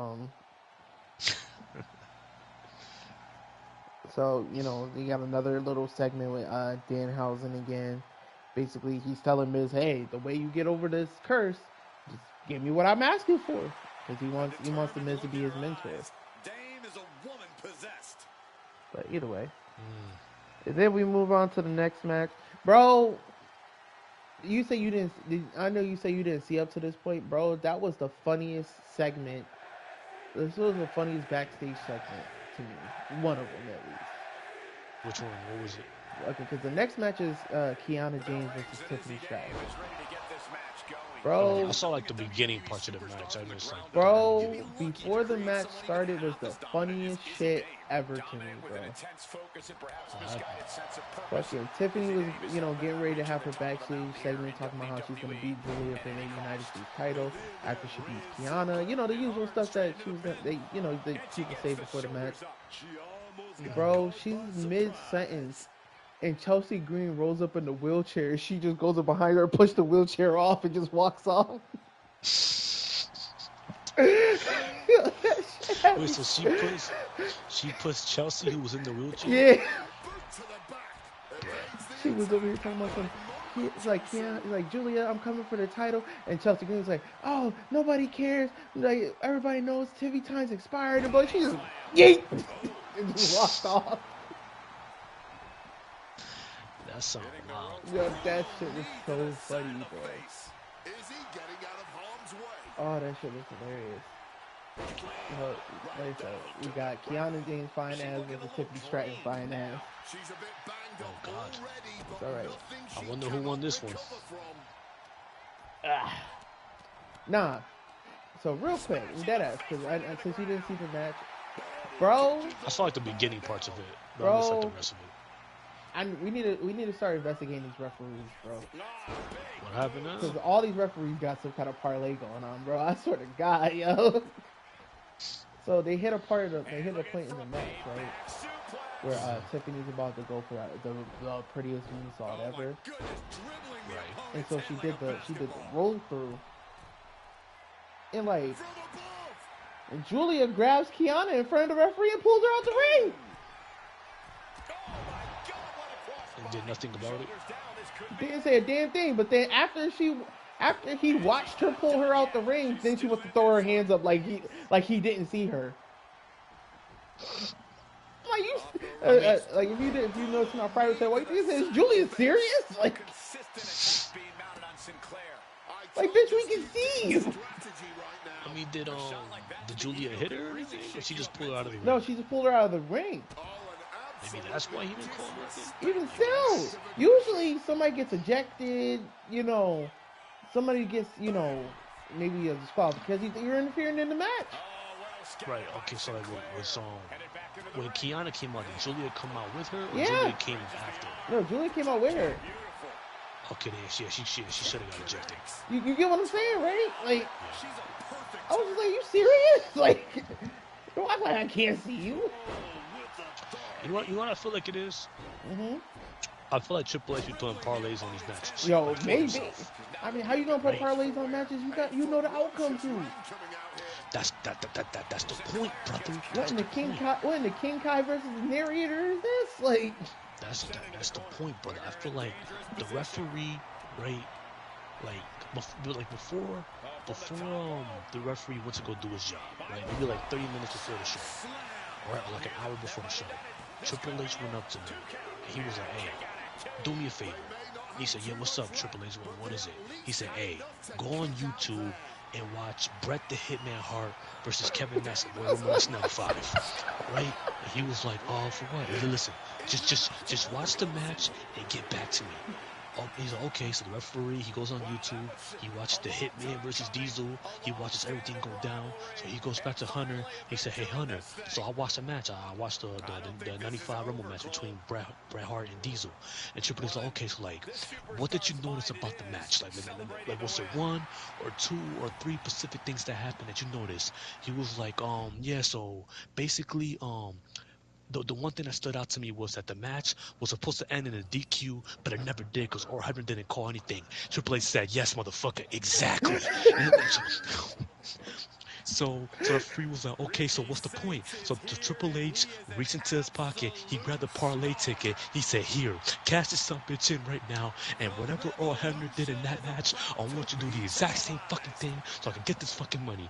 so you know, you got another little segment with Danhausen again. Basically, he's telling Miz, "Hey, the way you get over this curse, just give me what I'm asking for," because he wants the Miz to be his mentor. But either way, and then we move on to the next match, bro. You say you didn't. I know you say you didn't see up to this point, bro. That was the funniest segment. This was the funniest backstage segment to me. One of them, at least. Which one? What was it? Okay, because the next match is Kiana James versus Tiffany Stratton. Oh, Bro, I saw like the beginning parts of the match. I missed like. bro, before the match started was the funniest shit ever to me, bro. Fucking Tiffany was, you know, getting ready to have her backstage segment talking about how she's gonna beat Julia for the United States title after she beats Kiana. You know, the usual stuff that she was gonna, the people say before the match. Bro, she's mid sentence. And Chelsea Green rolls up in the wheelchair. She just goes up behind her, pushes the wheelchair off, and just walks off. Wait, so she puts Chelsea, who was in the wheelchair? Yeah. She was over here talking about some. It's like, yeah, he's like, Julia, I'm coming for the title. And Chelsea Green's like, oh, nobody cares. Like, everybody knows TV time's expired. But she just, yeet! And just walked off. That sounds wild. Yo, that shit was so funny, bro. Oh, that shit was hilarious. Like I said, we got Kiana James fine ass versus Tiffany Stratton fine ass. Oh god. It's alright. I wonder who won this one. Nah. So real quick, dead ass, because since you didn't see the match, bro. I saw like the beginning parts of it, but bro, I missed like the rest of it. We need to start investigating these referees, bro. What happened now? Because all these referees got some kind of parlay going on, bro. I swear to God, yo. So they hit a point in the match, right, where Tiffany's about to go for the prettiest moonsault ever. Right. And so she did the roll through, and like, and Julia grabs Kiana in front of the referee and pulls her out the ring. And did nothing about it. Didn't say a damn thing. But then after he watched her pull her out the ring, then she wants to throw her hands up like he didn't see her. Like you, like if you know it's not private, say, "Wait, is Julia serious?" Like, bitch, we can see you. I mean, did Julia hit her or anything, or she just pulled her out of the ring? No, she just pulled her out of the ring. Maybe that's why he didn't call nothing. Even still, usually somebody gets ejected. You know, somebody gets, you know, maybe a disqualification because you're interfering in the match. Right. Okay. So like, when Kiana came out, did Julia come out with her, or Yeah. Julia came after? No, Julia came out with her. Okay, then she should have got ejected. You get what I'm saying, right? Like, I was just like, you serious? Like, don't act like I can't see you. You know what I feel like it is? Mm-hmm. I feel like Triple H be putting parlays on these matches. Yo, like, maybe. himself. I mean, how you gonna put parlays on matches? You know the outcome too. That's the point, brother. What in the King Kai versus the narrator is this? Like, that's the point, brother. I feel like the referee, right? Like before the referee went to go do his job, right? Maybe like 30 minutes before the show, or like an hour before the show. Triple H went up to him, and he was like, "Hey, do me a favor." He said, "Yeah, what's up, Triple H? What is it?" He said, "Hey, go on YouTube and watch Bret the Hitman Hart versus Kevin Nash at Royal Rumble 95." Right? And he was like, "Oh, for what?" He said, "Listen, just watch the match and get back to me." Oh, he's like, okay, so the referee, he goes on YouTube, he watches the Hitman versus Diesel, he watches everything go down, so he goes back to Hunter, he said, hey Hunter, so I watched the match, I watched the 95 Rumble match between Bret Hart and Diesel, and Triple H's like, okay, so like, what did you notice about the match, like was there one or two or three specific things that happened that you noticed? He was like, yeah, so basically, the one thing that stood out to me was that the match was supposed to end in a DQ, but it never did because Or Hebner didn't call anything. Triple H said, "Yes, motherfucker, exactly." So the referee was like, "Okay, so what's the point?" So the Triple H reached into his pocket, he grabbed the parlay ticket, he said, "Here, cash this son bitch in right now, and whatever Earl Hebner did in that match, I want you to do the exact same fucking thing so I can get this fucking money."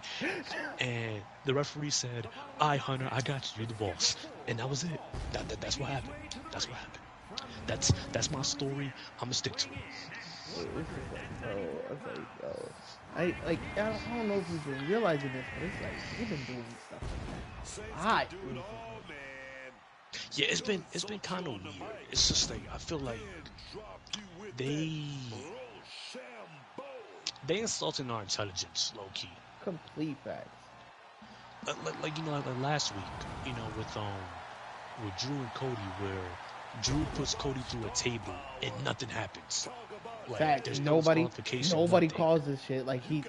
And the referee said, "I, Hunter, I got you. You're the boss." And that was it. That's what happened. That's what happened. That's my story. I'm gonna stick to it. It's just like, bro, I was like, bro, I don't know if you've been realizing this, but it's like they've been doing stuff like that a lot recently. Yeah, it's been kind of weird. It's just like I feel like they they insulting our intelligence, low key. Complete facts. Like like last week, with Drew and Cody, where Drew puts Cody through a table and nothing happens. Like Facts. there's no Nobody, disqualification, nobody nothing. calls this shit. Like he,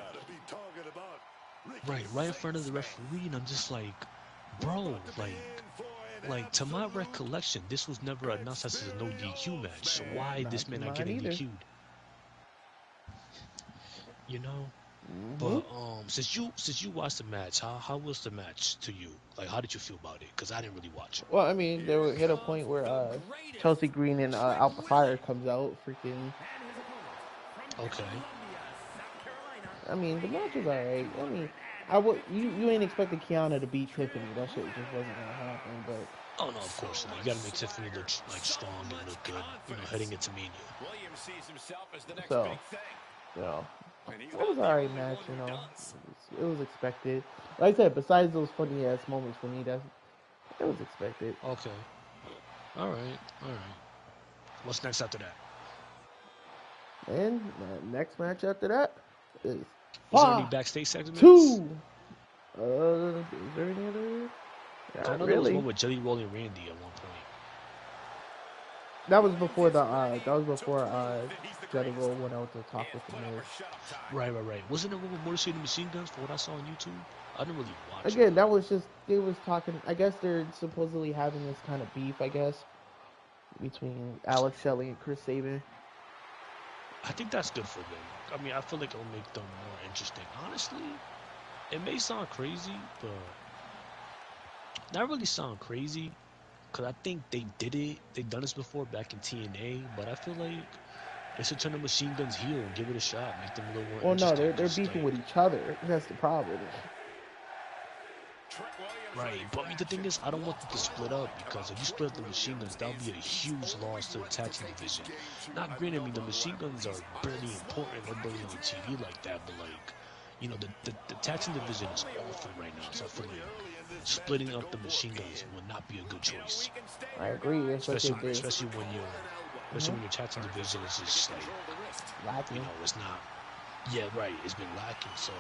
Right in front of the referee, and I'm just like, bro, like to my recollection, this was never announced as a no DQ match. So why not this to man not mine getting either. DQ'd? You know? Hmm. But since you watched the match, how was the match to you? Like how did you feel about it? Because I didn't really watch it. Well, I mean, they were hit a point where Chelsea Green and Alpha Fire comes out. Freaking, Okay. I mean, the match was alright. I mean, I would you ain't expecting Kiana to beat Tiffany. That shit just wasn't gonna happen. But Oh no, of course not. You got to make Tiffany look like strong and look good. Heading into Mania. Williams sees himself as the next so, big thing. you know, And he's it was not an the alright only match. one You who know, does. it was expected. Like I said, besides those funny ass moments for me, that it was expected. Okay. All right. All right. What's next after that? And the next match after that is Was there any Fa backstage segments? 2. Is there any other? I Not know there was really. one with Jelly Roll and Randy at one point. That was before Jelly Roll went out to talk with the Miz. Right. Wasn't there one with Motor City Machine Guns for what I saw on YouTube? I didn't really watch it, Again, that but was just they was talking. I guess they're supposedly having this kind of beef. I guess between Alex Shelley and Chris Sabin. I think that's good for them. I mean, I feel like it'll make them more interesting. Honestly, it may sound crazy, but not really sound crazy. Cause I think they did it. They've done this before back in TNA, but I feel like they should turn the Machine Guns heel and give it a shot, make them a little more Well, no, interesting. they're Cause beefing like, with each other. That's the problem. right. But I mean, the thing is, I don't want them to split up because if you split up the Machine Guns, that would be a huge loss to the tag team division. Not granted, I mean, the Machine Guns are barely important. They're barely on TV like that, but like, the tag team division is awful right now. So I feel like splitting up the Machine Guns would not be a good choice, I agree, especially especially if they especially when your especially when your tag team division is just like, lacking. it's not. Yeah, right. It's been lacking. So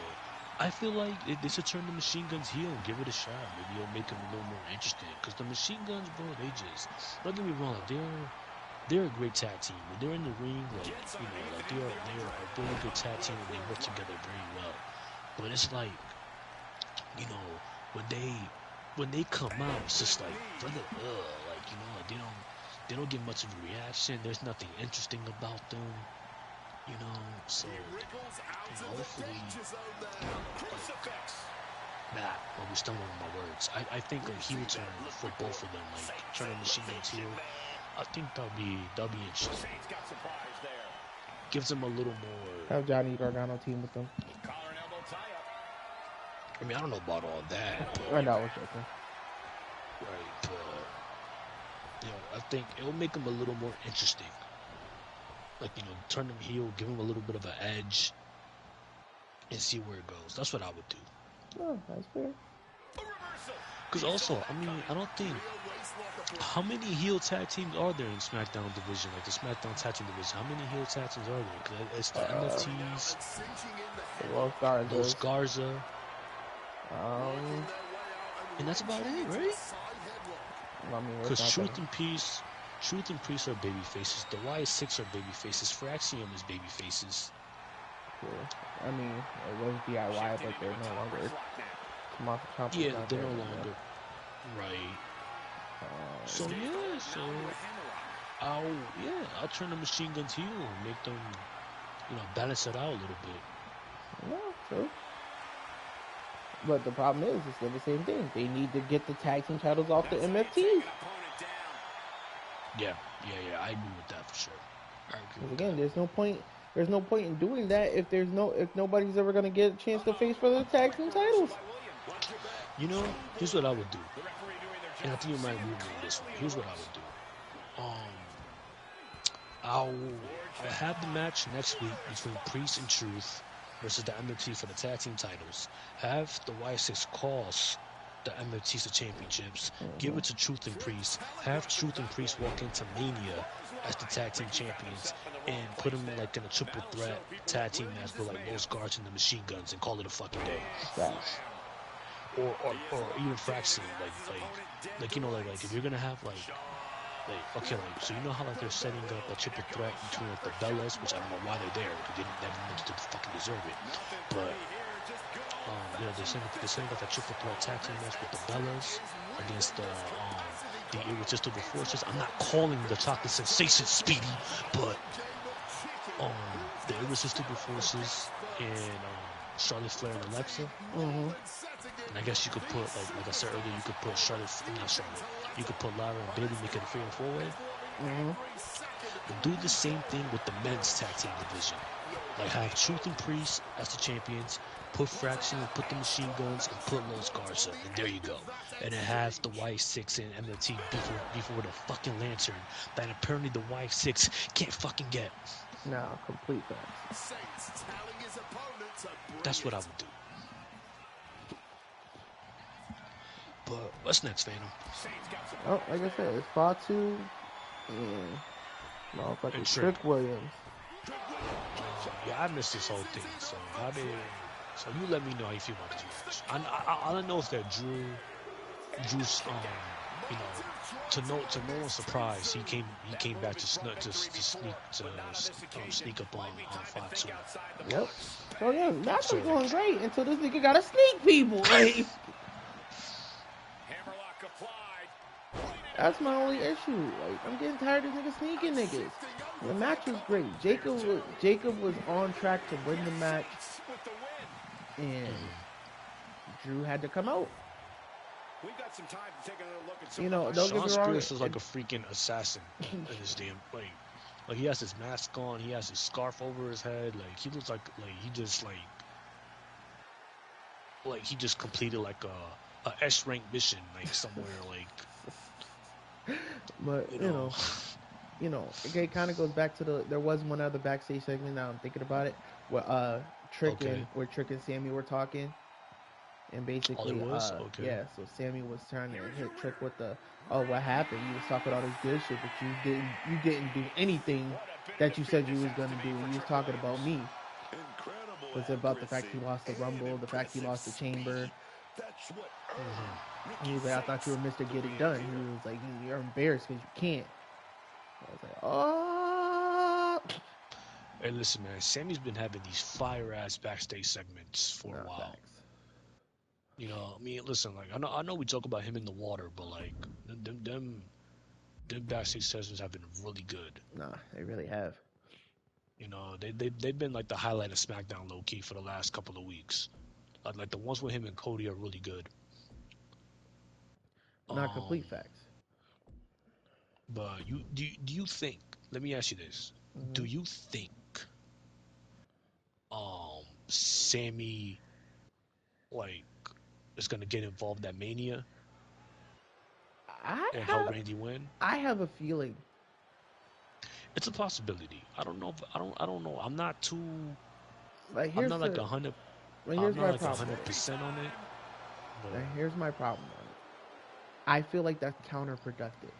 I feel like they should turn the Machine Guns heel and give it a shot. Maybe it'll make them a little more interesting. Because the Machine Guns, bro, they just don't get me wrong. They're a great tag team. When they're in the ring, like they are a really good tag team and they work together very well. But it's like, you know, when they come out, it's just like brother, like like they don't get much of a reaction. There's nothing interesting about them. So hopefully, like well, we stumbling on my words. I think a heel turn for both of them, like turning Machine Guns heel. I think that'll be interesting. Gives them a little more. Have Johnny Gargano team with them. I mean, I don't know about all that, I but know, I was joking. right, but I think it'll make them a little more interesting. Like turn them heel, give them a little bit of an edge, and see where it goes. That's what I would do. Oh, that's fair. Because also, I mean, I don't think how many heel tag teams are there in SmackDown division, like the SmackDown tag team division? How many heel tag teams are there? 'Cause it's the MFTs, Los Los Garzas. Garza, Um, and that's about it, right? I mean, it's Because not gonna. Truth and Priest are baby faces. The Y6 are baby faces. Fraxium is baby faces. I mean, it was DIY, but they're no longer. Tommaso Ciampa's Yeah, not they're there no anymore. longer right. So Um, yeah, I'll turn the machine guns heel and make them, balance it out a little bit. no, true. But the problem is, it's still the same thing. They need to get the tag team titles off the MFTs. Yeah. I agree with that for sure. I agree Because with again, that. there's no point. There's no point in doing that if nobody's ever gonna get a chance to face for the tag team titles. Here's what I would do, and I think you might agree with me on this one. Here's what I would do. I'll have the match next week between Priest and Truth versus the MFT for the tag team titles. Have the Y6 cost the MFTs the championships. Give it to Truth and Priest. Have Truth and Priest walk into Mania as the tag team champions and put them like in a triple threat tag team match with like Los Guards and the Machine Guns and call it a fucking day. Facts. Or even Fraction, like if you're gonna have so you know how like they're setting up a triple threat between like the Bellas, which I don't know why they're there, they didn't fucking deserve it, but they're setting up a triple threat tag team match with the Bellas against the Irresistible Forces. I'm not calling the Chocolate Sensation Speedy, but the Irresistible Forces and Charlotte Flair and Alexa. Mm-hmm. And I guess you could put, like I said earlier, you could put not Charlotte. You could put Lara and Bailey, make it a fatal four-way. Mm-hmm. But do the same thing with the men's tag team division. Like have Truth and Priest as the champions, put Fraction, put the Machine Guns, and put Los Garza, and there you go. And then have the Y6 and MFT before the fucking lantern that apparently the Y6 can't fucking get. No, complete facts. That's what I would do. But what's next, Phantom? Oh, like I said, it's Fatu and motherfucking Trick Williams. Yeah, I missed this whole thing. So you let me know how you feel about this match. I don't know if that Drew's to no one's surprise he came back to sneak up on Fatu. Yep. So yeah, match So was going great until this nigga got to sneak people. Like, that's my only issue. Like, I'm getting tired of niggas sneaking niggas. The match was great. Jacob was on track to win the match, and Drew had to come out. We've got some time to take another look at You know, don't get Sean me wrong. Spears is like a freaking assassin in this damn like he has his mask on, he has his scarf over his head, like he looks like he just completed like a S rank mission like somewhere like. But you know, it kind of goes back to there was one other backstage segment. Now I'm thinking about it, where Trick and Sammy were talking, and All it basically was okay. yeah, so Sammy was trying to hit Trick with the what happened? You was talking all this good shit, but you didn't do anything that you said you was gonna do. You was talking about me. Was about the fact he lost the Rumble, the fact he lost the Chamber. He was like, I thought you were Mr. Get It Done. He was like, you're embarrassed because you can't. I was like, oh. Hey, listen, man. Sammy's been having these fire ass backstage segments for a while. Facts. I mean, listen, like I know we talk about him in the water, but like them backstage sessions have been really good. Nah, they really have. They've been like the highlight of SmackDown low key for the last couple of weeks. Like the ones with him and Cody are really good. Not complete facts. But do you think? Let me ask you this: Do you think Sammy like is gonna get involved at Mania and help Randy win? I have a feeling. It's a possibility. I don't know. I don't know. I'm not too. Like I'm not like here's 100. my I'm not like problem. 100% on it. Here's my problem on it. I feel like that's counterproductive.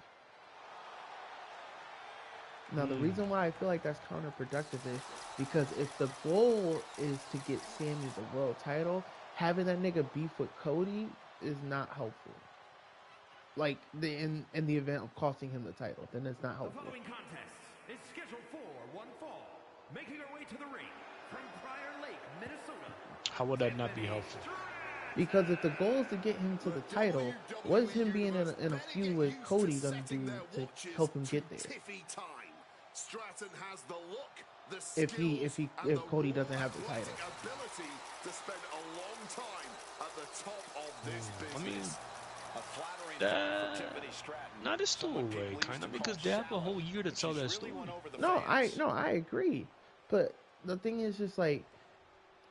Now, the reason why I feel like that's counterproductive is because if the goal is to get Sammy the world title, having that nigga beef with Cody is not helpful. Like in the event of costing him the title, then it's not helpful. The following contest is scheduled for one fall, making her way to the ring from Prior Lake, Minnesota. How would that not be helpful? Because if the goal is to get him to the title, what is him being in a feud with Cody gonna do to help him get there? Stratton has the look, the if Cody doesn't have the title. Ability to spend a long time at the top of this business. I mean, not a still a way, kind of, because they have a whole year to tell that story. No, I agree, but the thing is just like,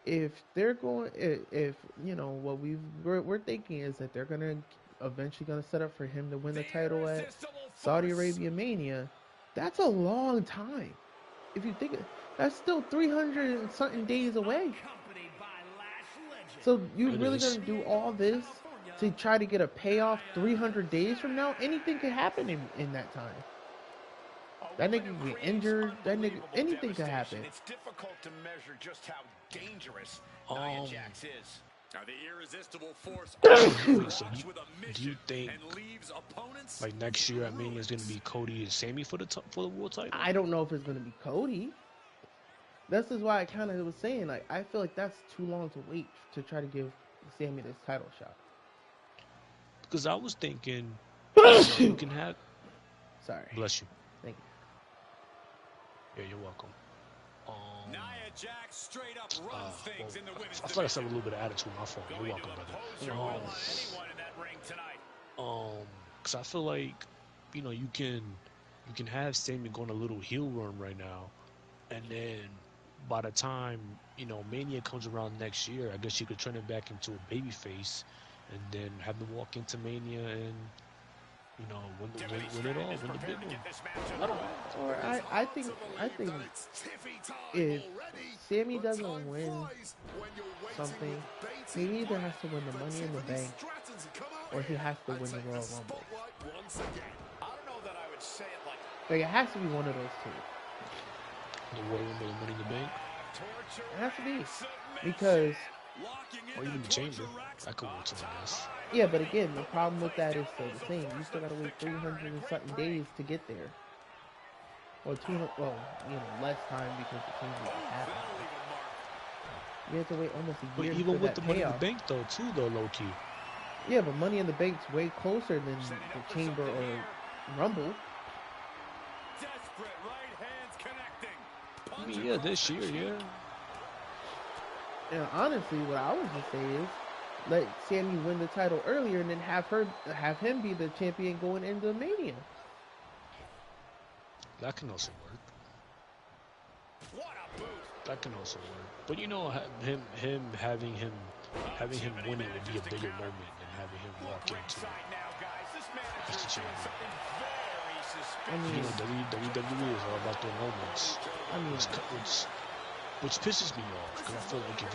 if they're going, if you know what we're thinking is that they're gonna eventually gonna set up for him to win the title at Saudi Arabia Mania. That's a long time. If you think that's still 300 and something days away. So you really gonna do all this to try to get a payoff 300 days from now? Anything could happen in that time. That nigga can get injured. That nigga, anything could happen. It's difficult to measure just how dangerous Nia Jax is. The irresistible force So do you think like next year at Mania is going to be Cody and Sammy for the world title? I don't know if it's going to be Cody. This is why I kind of was saying, like, I feel like that's too long to wait to try to give Sammy this title shot. Because I was thinking you can have. Sorry. Bless you. Thank you. Yeah, you're welcome. Nia Jax straight up runs things in the women's I feel like I have a little bit of attitude on my phone. You're welcome, brother. Because I feel like, you know, you can have Sammy going a little heel run right now, and then by the time, you know, Mania comes around next year, I guess you could turn it back into a babyface, and then have him walk into Mania and, you know, win it all, win the big one. I don't know. Or I think if Sammy doesn't win something, he either has to win the Money in the Bank or he has to win the Royal Rumble. I don't know that I would say it like it has to be one of those two. The Royal Rumble and Money in the Bank? It has to be. Because or even the Chamber. I could work to this. Yeah, but again, the problem with that is still the same. You still gotta wait 300 and something days to get there. Or 200, well, you know, less time because the Chamber didn't happen. You have to wait almost a year. But even with the Money in the Bank, though, low key. Yeah, but Money in the Bank's way closer than the Chamber or Rumble. Desperate right hands connecting. I mean, yeah, this year, yeah. And honestly, what I would just say is, let Sammy win the title earlier, and then have him be the champion going into Mania. That can also work. What a boot. That can also work. But you know, having him win it would be a bigger moment than having him walk into it. That's the champion. I mean, you know, WWE is all about their moments. I mean, which pisses me off, because I feel like if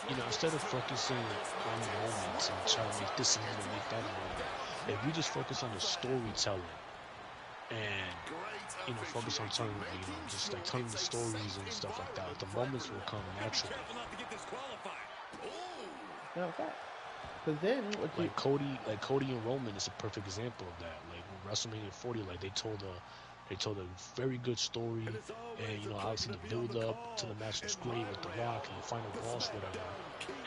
you know, instead of focusing on the moments and trying to make this moment, make that moment, if you just focus on the storytelling and, you know, focus on telling, you know, just like telling the stories and stuff like that, the moments will come naturally. No, fact. Because then, like Cody and Roman is a perfect example of that. Like WrestleMania 40, like they told a very good story, and you know, obviously the build up to the match was great with The Rock and the final boss, whatever.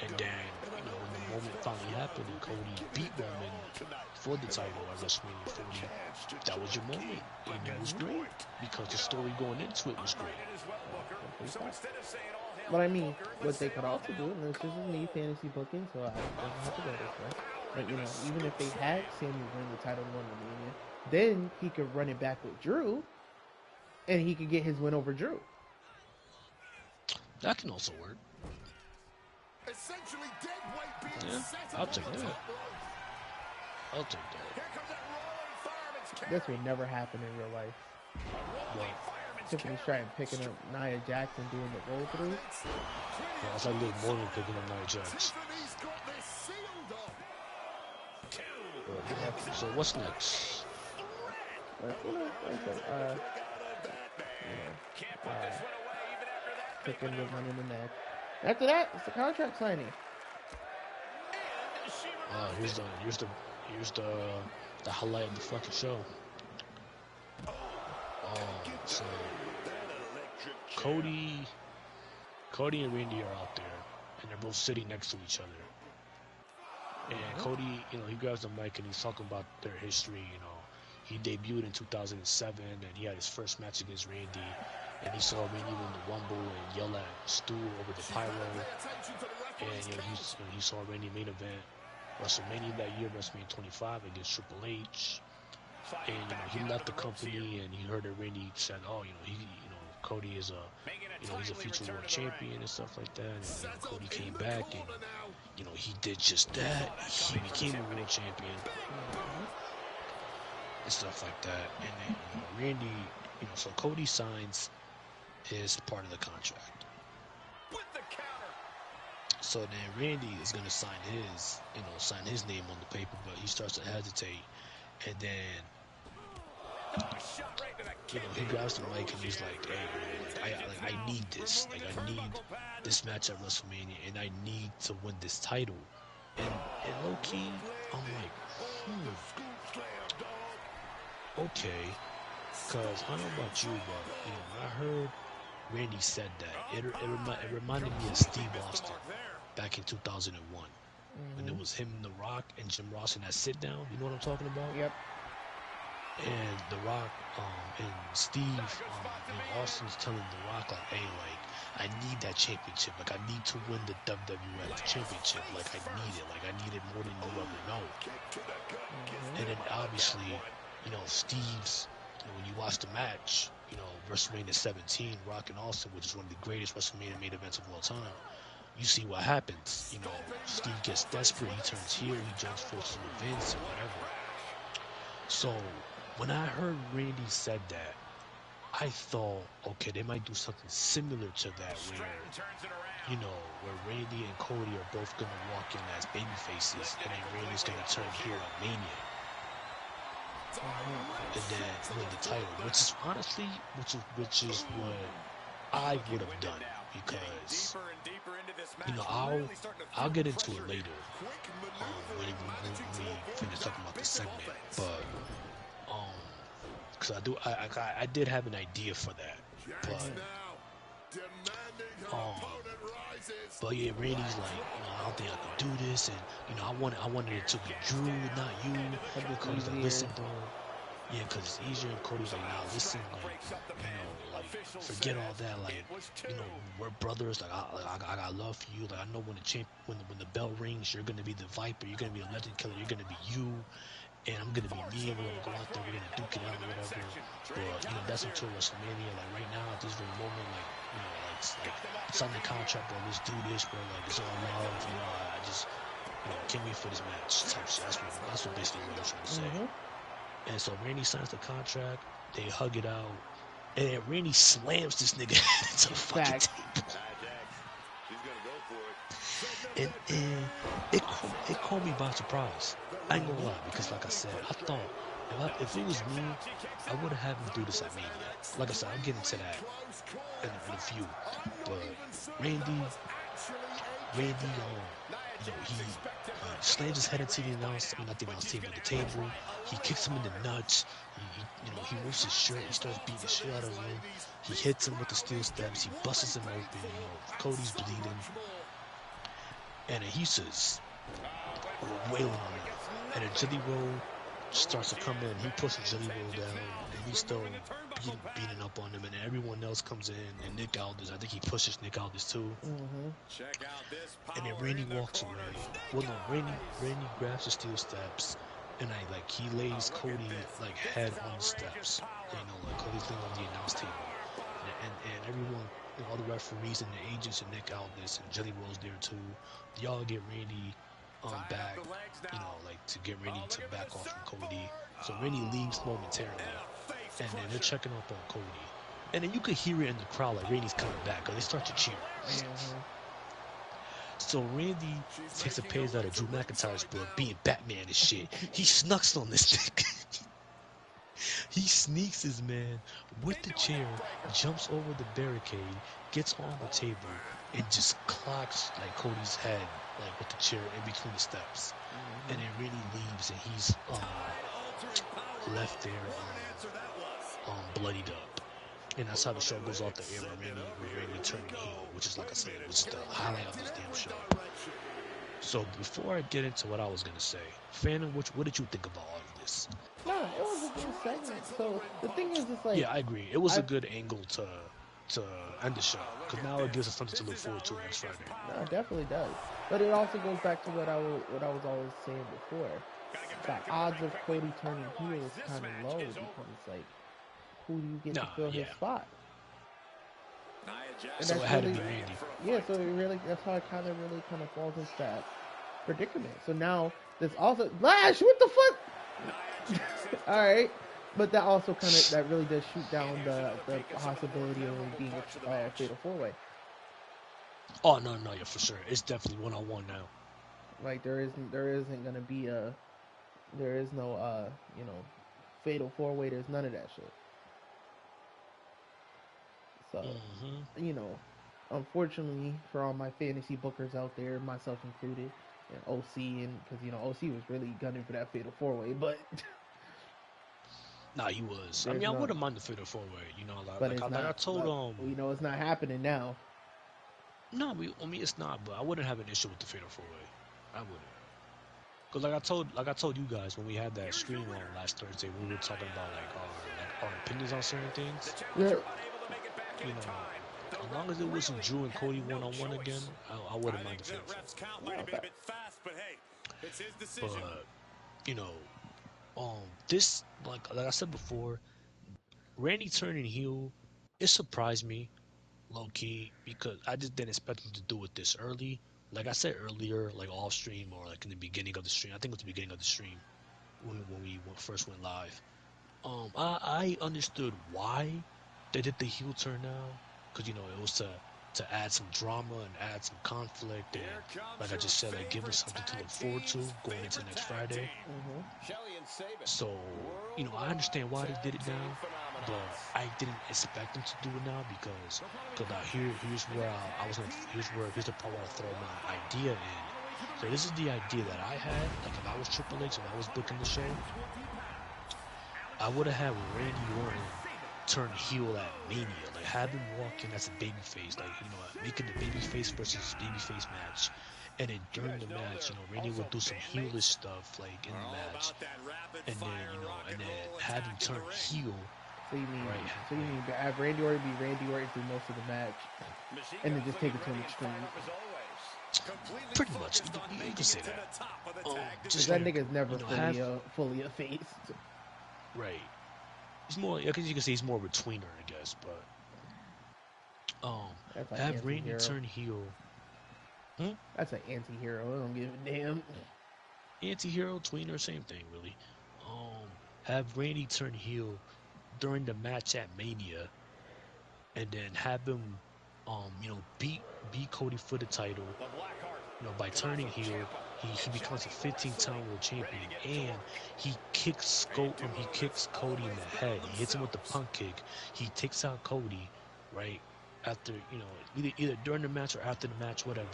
And then, you know, when the moment finally happened and Cody beat Roman for the title at WrestleMania 40, that was your moment, and it was great because the story going into it was great. But I mean, what they could also do, and this is me fantasy booking, so I don't have to go this way. But you know, even if they had Sammy win the title and win the Mania, then he could run it back with Drew, and he could get his win over Drew. That can also work. Yeah, I'll take that. I'll take that. This would never happen in real life. What? Tiffany Stratton picking up Nia Jax and doing the roll through. Yeah, it's like Liv Morgan picking up Nia Jax. So what's next? But you know, like I said, picking the one in the neck. After that, it's the contract signing. Here's the highlight of the fucking show. So Cody and Randy are out there, and they're both sitting next to each other. And Cody, he grabs the mic and he's talking about their history. He debuted in 2007, and he had his first match against Randy, and he saw Randy win the Rumble and yell at Stu over the pyro. And he saw Randy main event WrestleMania that year, WrestleMania 25 against Triple H. And he left the company, and he heard that Randy said, "Oh, Cody is he's a future world champion and stuff like that." And Cody came back, and he did just that. He became a world champion and stuff like that. And then Randy, so Cody signs his part of the contract. So then Randy is gonna sign his name on the paper, but he starts to hesitate, and then he grabs the mic and he's like, "Hey, I need this. Like, I need this match at WrestleMania, and I need to win this title." And low key, I'm like, okay, because I don't know about you, but when I heard Randy said that, it reminded me of Steve Austin back in 2001, when it was him, The Rock, and Jim Ross in that sit down. You know what I'm talking about? Yep. And The Rock, and Steve, Austin's telling The Rock, like, "Hey, like, I need that championship. Like, I need to win the WWF championship. Like, I need it. Like, I need it more than you ever know." And then obviously, Steve's, when you watch the match, WrestleMania 17, Rock and Austin, which is one of the greatest WrestleMania main events of all time, you see what happens. Steve gets desperate. He turns heel. He joins forces with Vince and whatever. So when I heard Randy said that, I thought, okay, they might do something similar to that, where Randy and Cody are both gonna walk in as baby faces, and then Randy's gonna turn heel at Mania, and then win the title. Which is honestly, which is what I would have done, because I'll get into it later when we finish talking about the segment, but because I did have an idea for that, but yeah, Randy's like, I don't think I can do this, and I wanted it to be Drew, not you. Cody's like, "Listen, bro." Yeah, because it's easier. And Cody's like, "Nah, listen, like, forget all that. Like, we're brothers. Like, I got love for you. Like, I know when the bell rings, you're gonna be the Viper. You're gonna be the Legend Killer. You're gonna be you, and I'm gonna be me. And we're gonna go out there. We're gonna duke it out or whatever. But that's until WrestleMania. Like, right now at this very moment, like sign the contract, bro. Let's do this, bro. Like, it's all love. I just can't wait for this match." Type shit. That's what basically what I'm trying to say. And so Randy signs the contract, they hug it out, and then Randy slams this nigga into the fucking table. And it caught me by surprise. I ain't gonna lie, because like I said, I thought if it was me, I would have had him do this at Mania. Like I said, I'll get into that in a few. But Randy, he slams his head into the the table. He kicks him in the nuts. He moves his shirt. He starts beating the shit out of him. He hits him with the steel steps. He busts him open. Cody's bleeding. And then he says, wailing on him. And then Jelly Roll starts to come in. He pushes Jelly Roll down. And he's still beating up on him. And then everyone else comes in. And Nick Aldis, I think he pushes Nick Aldis too. And then Randy walks away. Well, no, Randy grabs the steel steps. And he lays Cody head on the steps. Cody's laying on the announce table. And everyone, all the referees and the agents and Nick Aldis and Jelly Roll's there too. They all get Randy back, to get Randy to back off from Cody. So Randy leaves momentarily, and then they're checking up on Cody. And then you could hear it in the crowd, like Randy's coming back, because they start to cheer. So Randy takes a page out of Drew McIntyre's book, being Batman and shit. He snucks on this thing. He sneaks his man with the chair, jumps over the barricade, gets on the table, and just clocks like Cody's head, like with the chair in between the steps. And then Randy leaves, and he's left there, bloodied up. And that's how the show goes off the air with Randy turning heel, which is like I said, was the highlight of this damn show. So before I get into what I was gonna say, Phantom, what did you think about all of this? No, it was a good segment. So the thing is, it's like Yeah, I agree. It was a good angle to end the show because now it gives us something to look forward to next Friday. no, it definitely does. But it also goes back to what I was always saying before. The odds of Cody turning heel is kind of low because it's like, who do you get to fill his spot? And So that's it had really, to be Randy. yeah. So it really, that's how it kind of falls into that predicament. So now there's also Lash. What the fuck? All right. But that also that really does shoot down the possibility of it being a fatal 4-way. Oh no, yeah, for sure. It's definitely 1-on-1 now. Like there isn't gonna be there is no fatal 4-way. There's none of that shit. So unfortunately for all my fantasy bookers out there, myself included, and OC, and because OC was really gunning for that fatal 4-way, but Nah, he was. I mean, I wouldn't mind the fatal 4-way. But it's not. I told We know it's not happening now. No, I mean it's not, but I wouldn't have an issue with the fatal 4-way. I wouldn't. Cause like I told you guys when we had that stream on last Thursday, we were talking about our opinions on certain things. Yeah. As long as it wasn't Drew and Cody 1-on-1 again, I wouldn't mind the fatal 4-way. Okay. But this like I said before, Randy turning heel, it surprised me, low key, because I just didn't expect him to do it this early. Like I said earlier, like off stream or like in the beginning of the stream. I think it was the beginning of the stream when we first went live. I understood why they did the heel turn now, because it was to add some drama and add some conflict, and like I just said, like give us something to look forward to going into next Friday. So I understand why they did it now, but I didn't expect them to do it now because here's the part where I throw my idea in. So this is the idea that I had. Like if I was Triple H and I was booking the show, I would have had Randy Orton turn heel at Mania, like have him walk in as a babyface, like making the babyface versus babyface match, and then during the match, Randy would do some heelish stuff like in the match, and then have him turn heel. So you mean have Randy Orton be Randy Orton through most of the match, and then just take it to an extreme? Pretty much, you can say that. Just that nigga's never fully a face. Right. He's more. I guess you can say he's more of a tweener, I guess, but like have Randy turn heel. That's an anti-hero. I don't give a damn. Anti-hero, tweener, same thing, really. Have Randy turn heel during the match at Mania, and then have him, beat Cody for the title. By turning heel, he becomes a 15-time world champion, and he kicks Cody in the head. He hits him with the punk kick. He takes out Cody, right after either during the match or after the match, whatever.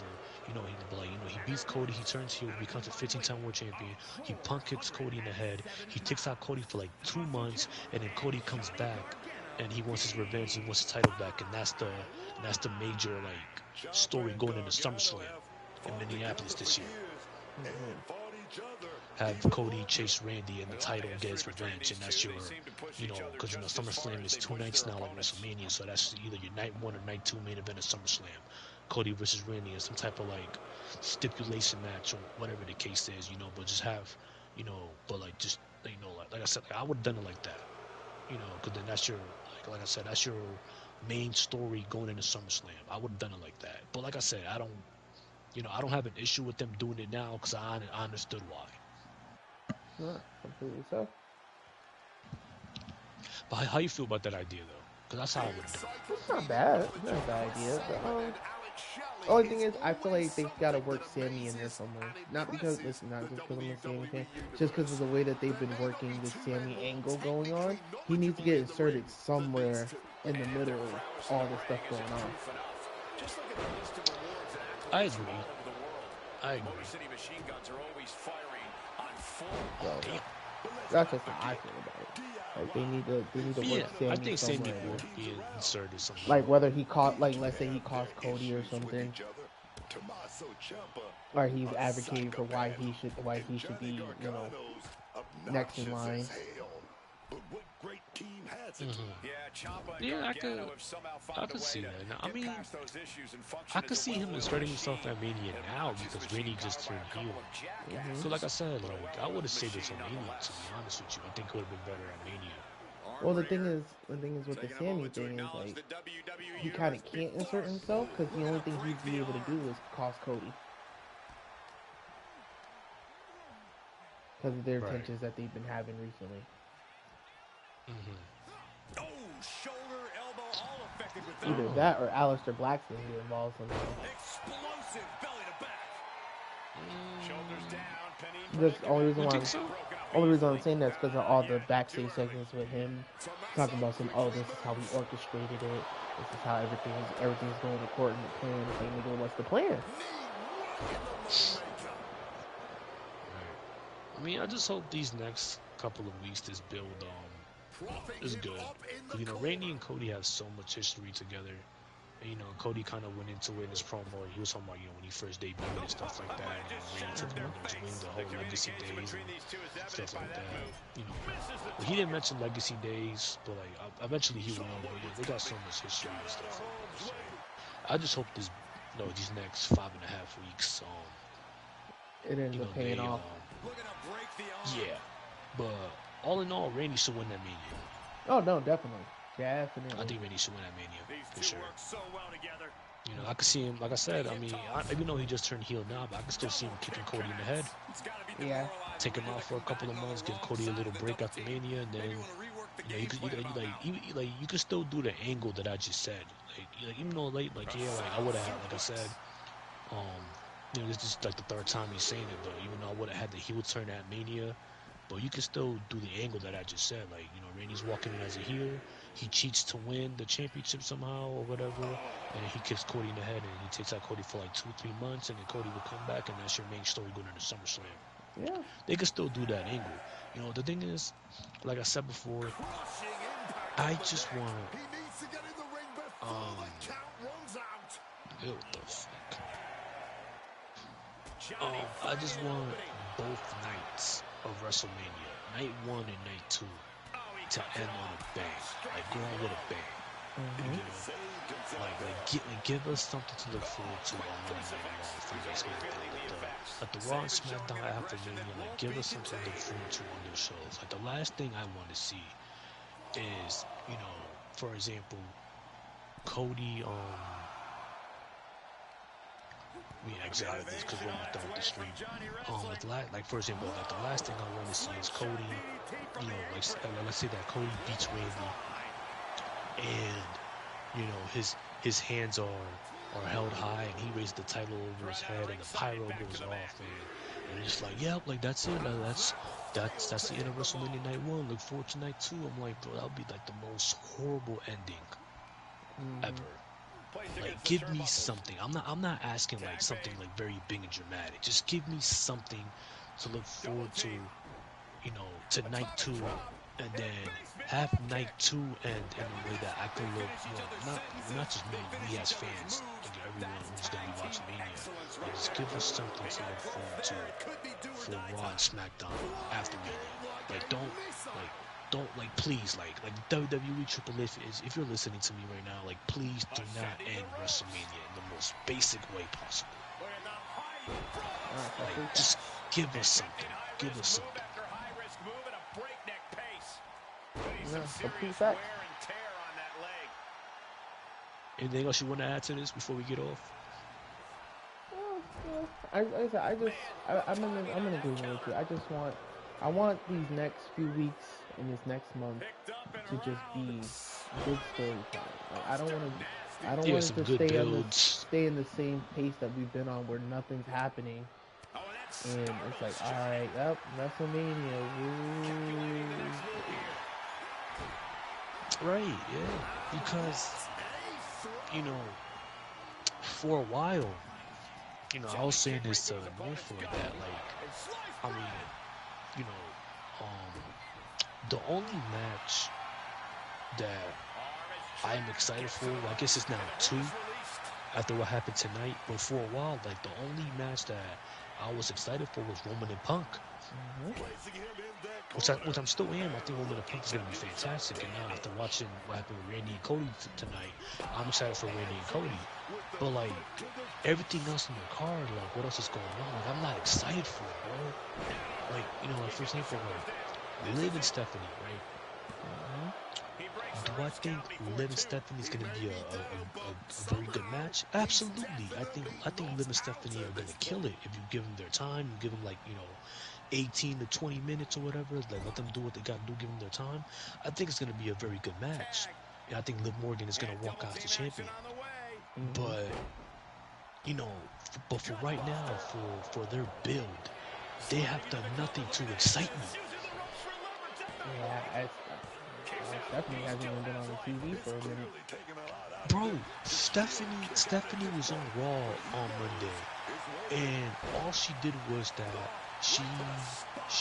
He beats Cody. He turns heel, becomes a 15-time world champion. He punk kicks Cody in the head. He takes out Cody for like 2 months, and then Cody comes back, and he wants his revenge. He wants his title back, and that's the major like story going into SummerSlam in Minneapolis this year. Have Cody chase Randy in the title and get his revenge, and that's your, because SummerSlam is 2 nights now like WrestleMania, so that's either your night 1 or night 2 main event of SummerSlam. Cody versus Randy in some type of like stipulation match or whatever the case is, but just have, but like just like I said, like, I would have done it like that, because then that's your like I said, that's your main story going into SummerSlam. I would have done it like that, but like I said, I don't have an issue with them doing it now because I understood why. Completely so. But how you feel about that idea, though? Because that's how I would have done it. It's not bad. It's not a bad idea. But, Only thing is, I feel like they gotta work Sammy in there somewhere. Not because, listen, not just because I'm a Sammy fan, just because of the way that they've been working this Sammy angle going on. He needs to get inserted somewhere in the middle of all this stuff going on. Just look at the list of awards and I accolades from agree. all over the world. I Motor agree. City machine guns are always firing on full. So Damn. that's just how I feel about it. Like they need to Yeah, work I Sammy think Sammy somewhere in will there. be inserted somehow. Like whether he caught, like let's say he cost Cody or something, or he's advocating for why he should be, you know, next in line. Hmm. Yeah, Ciampa and Yeah, Gargano have somehow I found a could way see to that. Now, I get mean, past those issues and I function could as a see him well-oiled inserting himself machine. at Mania And now not just a because machine Randy just powered by turned a couple heel. of Mm-hmm. So, jackasses, like I said, but a like I would have well-oiled saved it till machine Mania. To be nonetheless. honest with you, I think it would have been better at Mania. Well, the thing is with the Sammy thing is like he kind of can't insert himself because the only thing he'd be able to do is cost Cody because of their Right. tensions that they've been having recently. Hmm. Oh, shoulder, elbow, all affected with that. Either Oh. that or Aleister Black's gonna get involved somehow. Explosive belly to back. Shoulders down, penny Just only reason You why think I'm so? only reason I'm saying that is because of all the backstage segments with him talking about some. Oh, this is how we orchestrated it. This is how everything's going according to plan. It's like, nigga, what's the plan? Right. I mean, I just hope these next couple of weeks, this build, is good. Because, Randy and Cody have so much history together. And, Cody kind of went into it in his promo. He was talking about, when he first debuted and stuff like that. And Randy took him under his wing, the whole Legacy days and stuff like that. But he didn't mention Legacy days, but like eventually he will. But yeah, they got so much history and stuff like that. So I just hope these next 5.5 weeks, It ends up paying they off. yeah. But all in all, Randy should win that Mania. Oh no, definitely. I Definitely. think Randy should win that Mania for sure. so well together. I could see him, like I said, even though he just turned heel now, but I can still see him kicking Cody in the head, Yeah. take him out for a couple of months, give Cody a little break after Mania, and then you could still do the angle that I just said, even though I would have, like I said, this is like the third time he's saying it, but even though I would have had the heel turn at Mania. But you can still do the angle that I just said. Randy's walking in as a heel. He cheats to win the championship somehow or whatever. And he kicks Cody in the head and he takes out Cody for like 2-3 months. And then Cody will come back and that's your main story going into SummerSlam. Yeah. They can still do that angle. The thing is, like I said before, I just want... what the fuck? I just want both nights of WrestleMania, night 1 and night 2, to end on a bang, go on with a bang. Give us something to look forward to on Monday Night Raw for next SmackDown. Like the Raw and SmackDown after Mania, give us something to look forward to on those shows. The last thing I want to see is, for example, Cody we exit out of this because we're almost done with the stream. For example, the last thing I want to see is Cody, let's say that Cody beats Randy, and his hands are held high, and he raises the title over his head, and the pyro goes off, and it's like, yeah, that's it. That's the end of WrestleMania Night 1. Look forward to Night 2. I'm like, bro, that would be like the most horrible ending ever. Give me something. I'm not asking something very big and dramatic. Just give me something to look forward to, to night 2, and then have night 2 end in a way that I can look, not just me, we as fans, everyone who's gonna be watching Mania. Just give us something to look forward to for Raw and SmackDown after Mania. Don't please WWE Triple H is, if you're listening to me right now, please do not end WrestleMania in the most basic way possible. Just give us something. Give us something. Yeah, complete fact. Anything else you want to add to this before we get off? I'm in agreement with you. I want these next few weeks and this next month to just be good storytelling. I don't want to. I don't Yeah, want it some to good stay on this builds. stay in the same pace that we've been on where nothing's happening. Oh, and that's And smart it's like, all positioning. right, yep, WrestleMania. Calculating the Woo. next move here. Right, yeah. Because, you know, for a while, I was saying this to Northwood that, like, I mean, you know, the only match that I am excited for, well, I guess it's now two after what happened tonight, but for a while, like, the only match that I was excited for was Roman and Punk. Which I'm still am. I think Roman and Punk is gonna be fantastic. And now after watching what happened with Randy and Cody tonight, I'm excited for Randy and Cody. But like everything else in the card, like what else is going on? Like I'm not excited for it, bro. Like like for example, like Liv and Stephanie, right? Do I think Liv and Stephanie is gonna be a very good match? Absolutely. I think Liv and Stephanie are gonna kill it if you give them their time. You give them like 18 to 20 minutes or whatever. Like let them do what they got to do. Give them their time. I think it's gonna be a very good match. And I think Liv Morgan is gonna walk out as the champion. But but for right now, for their build, they have done nothing to excite me. Yeah, Stephanie hasn't even been on the TV for a minute. Bro, Stephanie was on Raw on Monday, and all she did was that she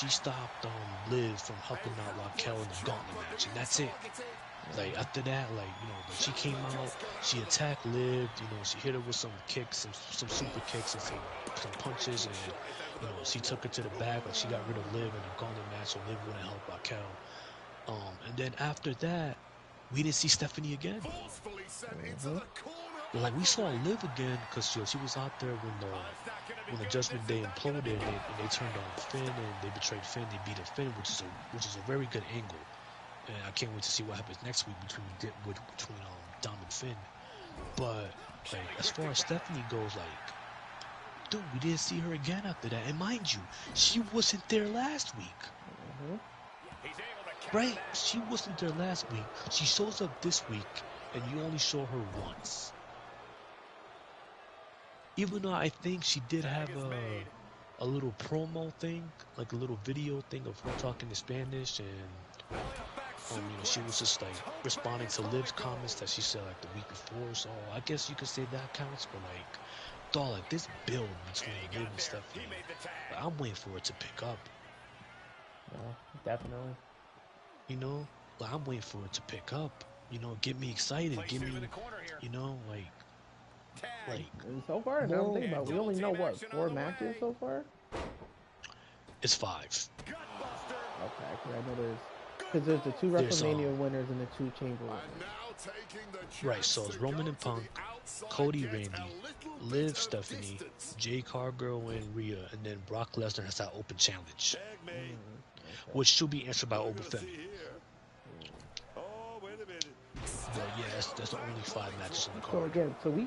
stopped Liv from helping out Raquel in the gauntlet match, and that's it. Like after that, like she came out, she attacked Liv, she hit her with some kicks, some super kicks and some punches, and she took her to the back, like she got rid of Liv in the gauntlet match, so Liv wouldn't help Raquel. And then after that, we didn't see Stephanie again. Like we saw Liv again because she was out there when the Judgment Day imploded and they turned on Finn and they betrayed Finn. They beat up Finn, which is a very good angle. And I can't wait to see what happens next week between Dom and Finn. But like as far as Stephanie goes, like dude, we didn't see her again after that. And mind you, she wasn't there last week. Right? She wasn't there last week. She shows up this week, and you only saw her once. Even though I think she did have a little promo thing, like a little video thing of her talking in Spanish, and she was just like responding to Liv's comments that she said like the week before. So I guess you could say that counts. But like, dog, like this build between Liv and Stephanie, like, I'm waiting for it to pick up. No, definitely. Like I'm waiting for it to pick up. Get me excited. Give me, like And so far, now I'm more. thinking about it, we only know what 4 matches so far. It's 5. Okay, because I know there's the 2 There's WrestleMania winners and the 2 Chamber winners. right. So it's Roman and Punk, Cody, Randy, Liv, Stephanie, Jade Cargill, and Rhea, and then Brock Lesnar has that open challenge, which should be answered by Obafemi. But yeah, that's the only 5 matches in the So card. again, so we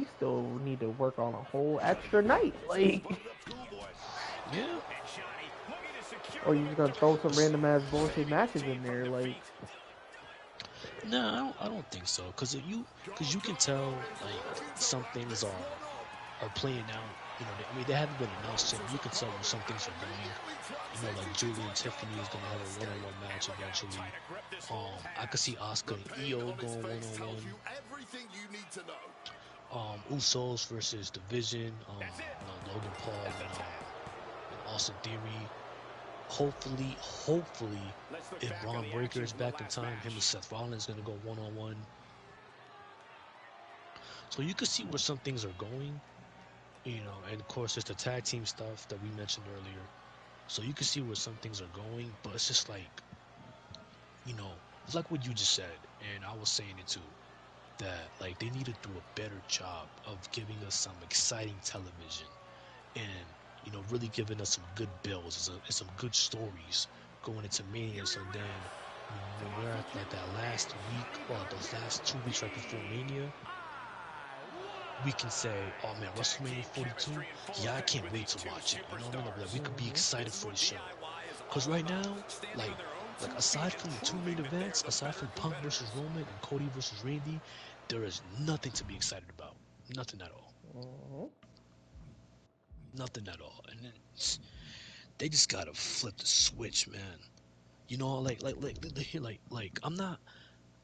still need to work on a whole extra night, like. Yeah. Or you just gonna throw some random ass bullshit matches in there, like. No, I don't think so. Cause you can tell like some things are playing out. They haven't been announced yet. You can tell when some things are going. Like Julie and Tiffany is gonna have a one-on-one match eventually. I could see Asuka and Io going one-on-one. Usos versus Division. Logan Paul and Austin Theory. Hopefully, if Braun Breaker is back in time, him and Seth Rollins gonna go one-on-one. So you can see where some things are going, and of course there's the tag team stuff that we mentioned earlier. So you can see where some things are going, but it's just like, it's like what you just said, and I was saying it too, that like they need to do a better job of giving us some exciting television and really giving us some good builds and some good stories going into Mania. So then when we're at like that last week or those last 2 weeks right before Mania, we can say, oh man, WrestleMania 42, yeah, I can't wait to watch it. Like we could be excited for the show. Because right now, like Like aside from the two main events, aside from Punk versus Roman and Cody versus Randy, there is nothing to be excited about. Nothing at all. Mhm. Nothing at all. And then they just gotta flip the switch, man. You know,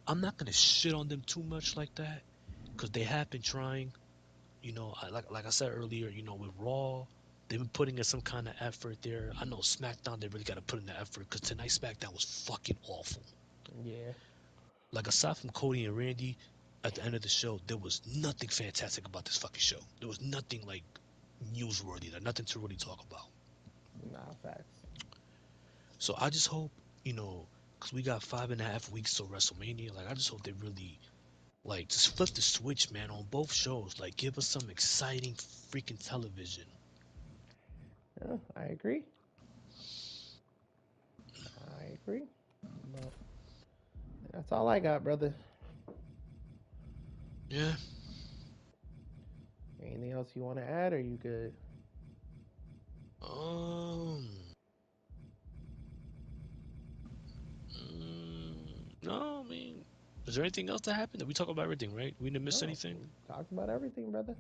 I'm not gonna shit on them too much like that, because they have been trying. Like I said earlier, with Raw, they've been putting in some kind of effort there. I know SmackDown, they really got to put in the effort, because tonight's SmackDown was fucking awful. Yeah. Like aside from Cody and Randy, at the end of the show, there was nothing fantastic about this fucking show. There was nothing like newsworthy. There, nothing to really talk about. Nah, facts. So I just hope, because we got 5.5 weeks till WrestleMania. Like I just hope they really like just flip the switch, man, on both shows. Like give us some exciting freaking television. Yeah, I agree. I agree. But that's all I got, brother. Yeah. Anything else you want to add? Or you good? Um. No, I mean, is there anything else that happened? Did we talk about everything, right? We didn't miss No, anything. we talked about everything, brother.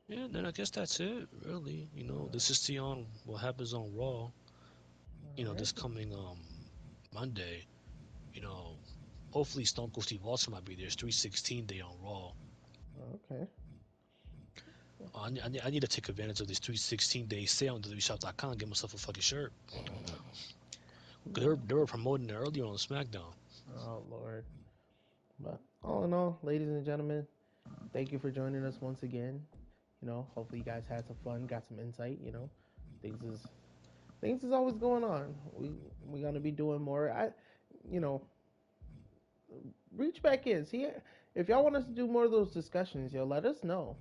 Yeah, then I guess that's it, really. Uh, This is see on what happens on Raw. all right. This coming Monday. You know, hopefully Stone Cold Steve Austin might be there. It's 316 day on Raw. Okay. I need to take advantage of this 316 day sale on WShop.com and get myself a fucking shirt. Cause they were promoting it earlier on SmackDown. Oh Lord. But all in all, ladies and gentlemen, thank you for joining us once again. Hopefully you guys had some fun, got some insight. Things is things is always going on. We're gonna be doing more. You know, reach back in. See, if y'all want us to do more of those discussions, let us know.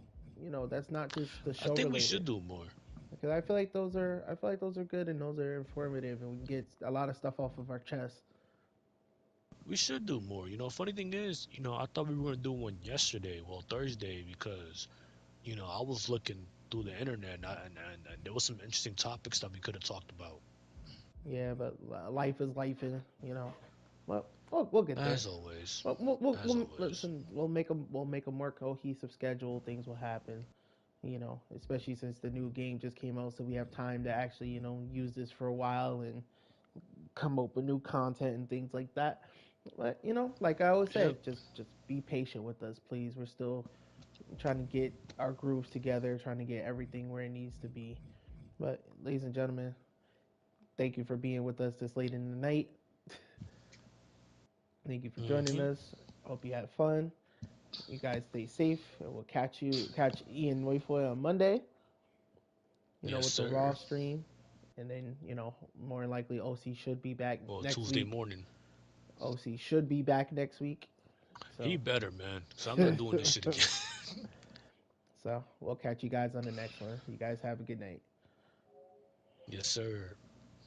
That's not just the I show think we should related. do more. Because I feel like those are good and those are informative and we can get a lot of stuff off of our chest. We should do more. Funny thing is, I thought we were gonna do one yesterday, well Thursday, because I was looking through the internet, and there was some interesting topics that we could have talked about. Yeah, but life is life, and. Well, we'll get there. As always, But we'll as always. listen. We'll make a more cohesive schedule. Things will happen. Especially since the new game just came out, so we have time to actually use this for a while and come up with new content and things like that. But like I always say, Yep. just be patient with us, please. We're still trying to get our grooves together, trying to get everything where it needs to be. But ladies and gentlemen, thank you for being with us this late in the night. Thank you for joining Hmm. us. Hope you had fun. You guys stay safe, and we'll catch Ian Wayfoy on Monday. Yes, With the Raw sir. stream, and then more than likely OC should be back Well, next Tuesday week. morning. OC should be back next week. He So, better, man. So I'm not doing this shit again. so we'll catch you guys on the next one. You guys have a good night. Yes, sir.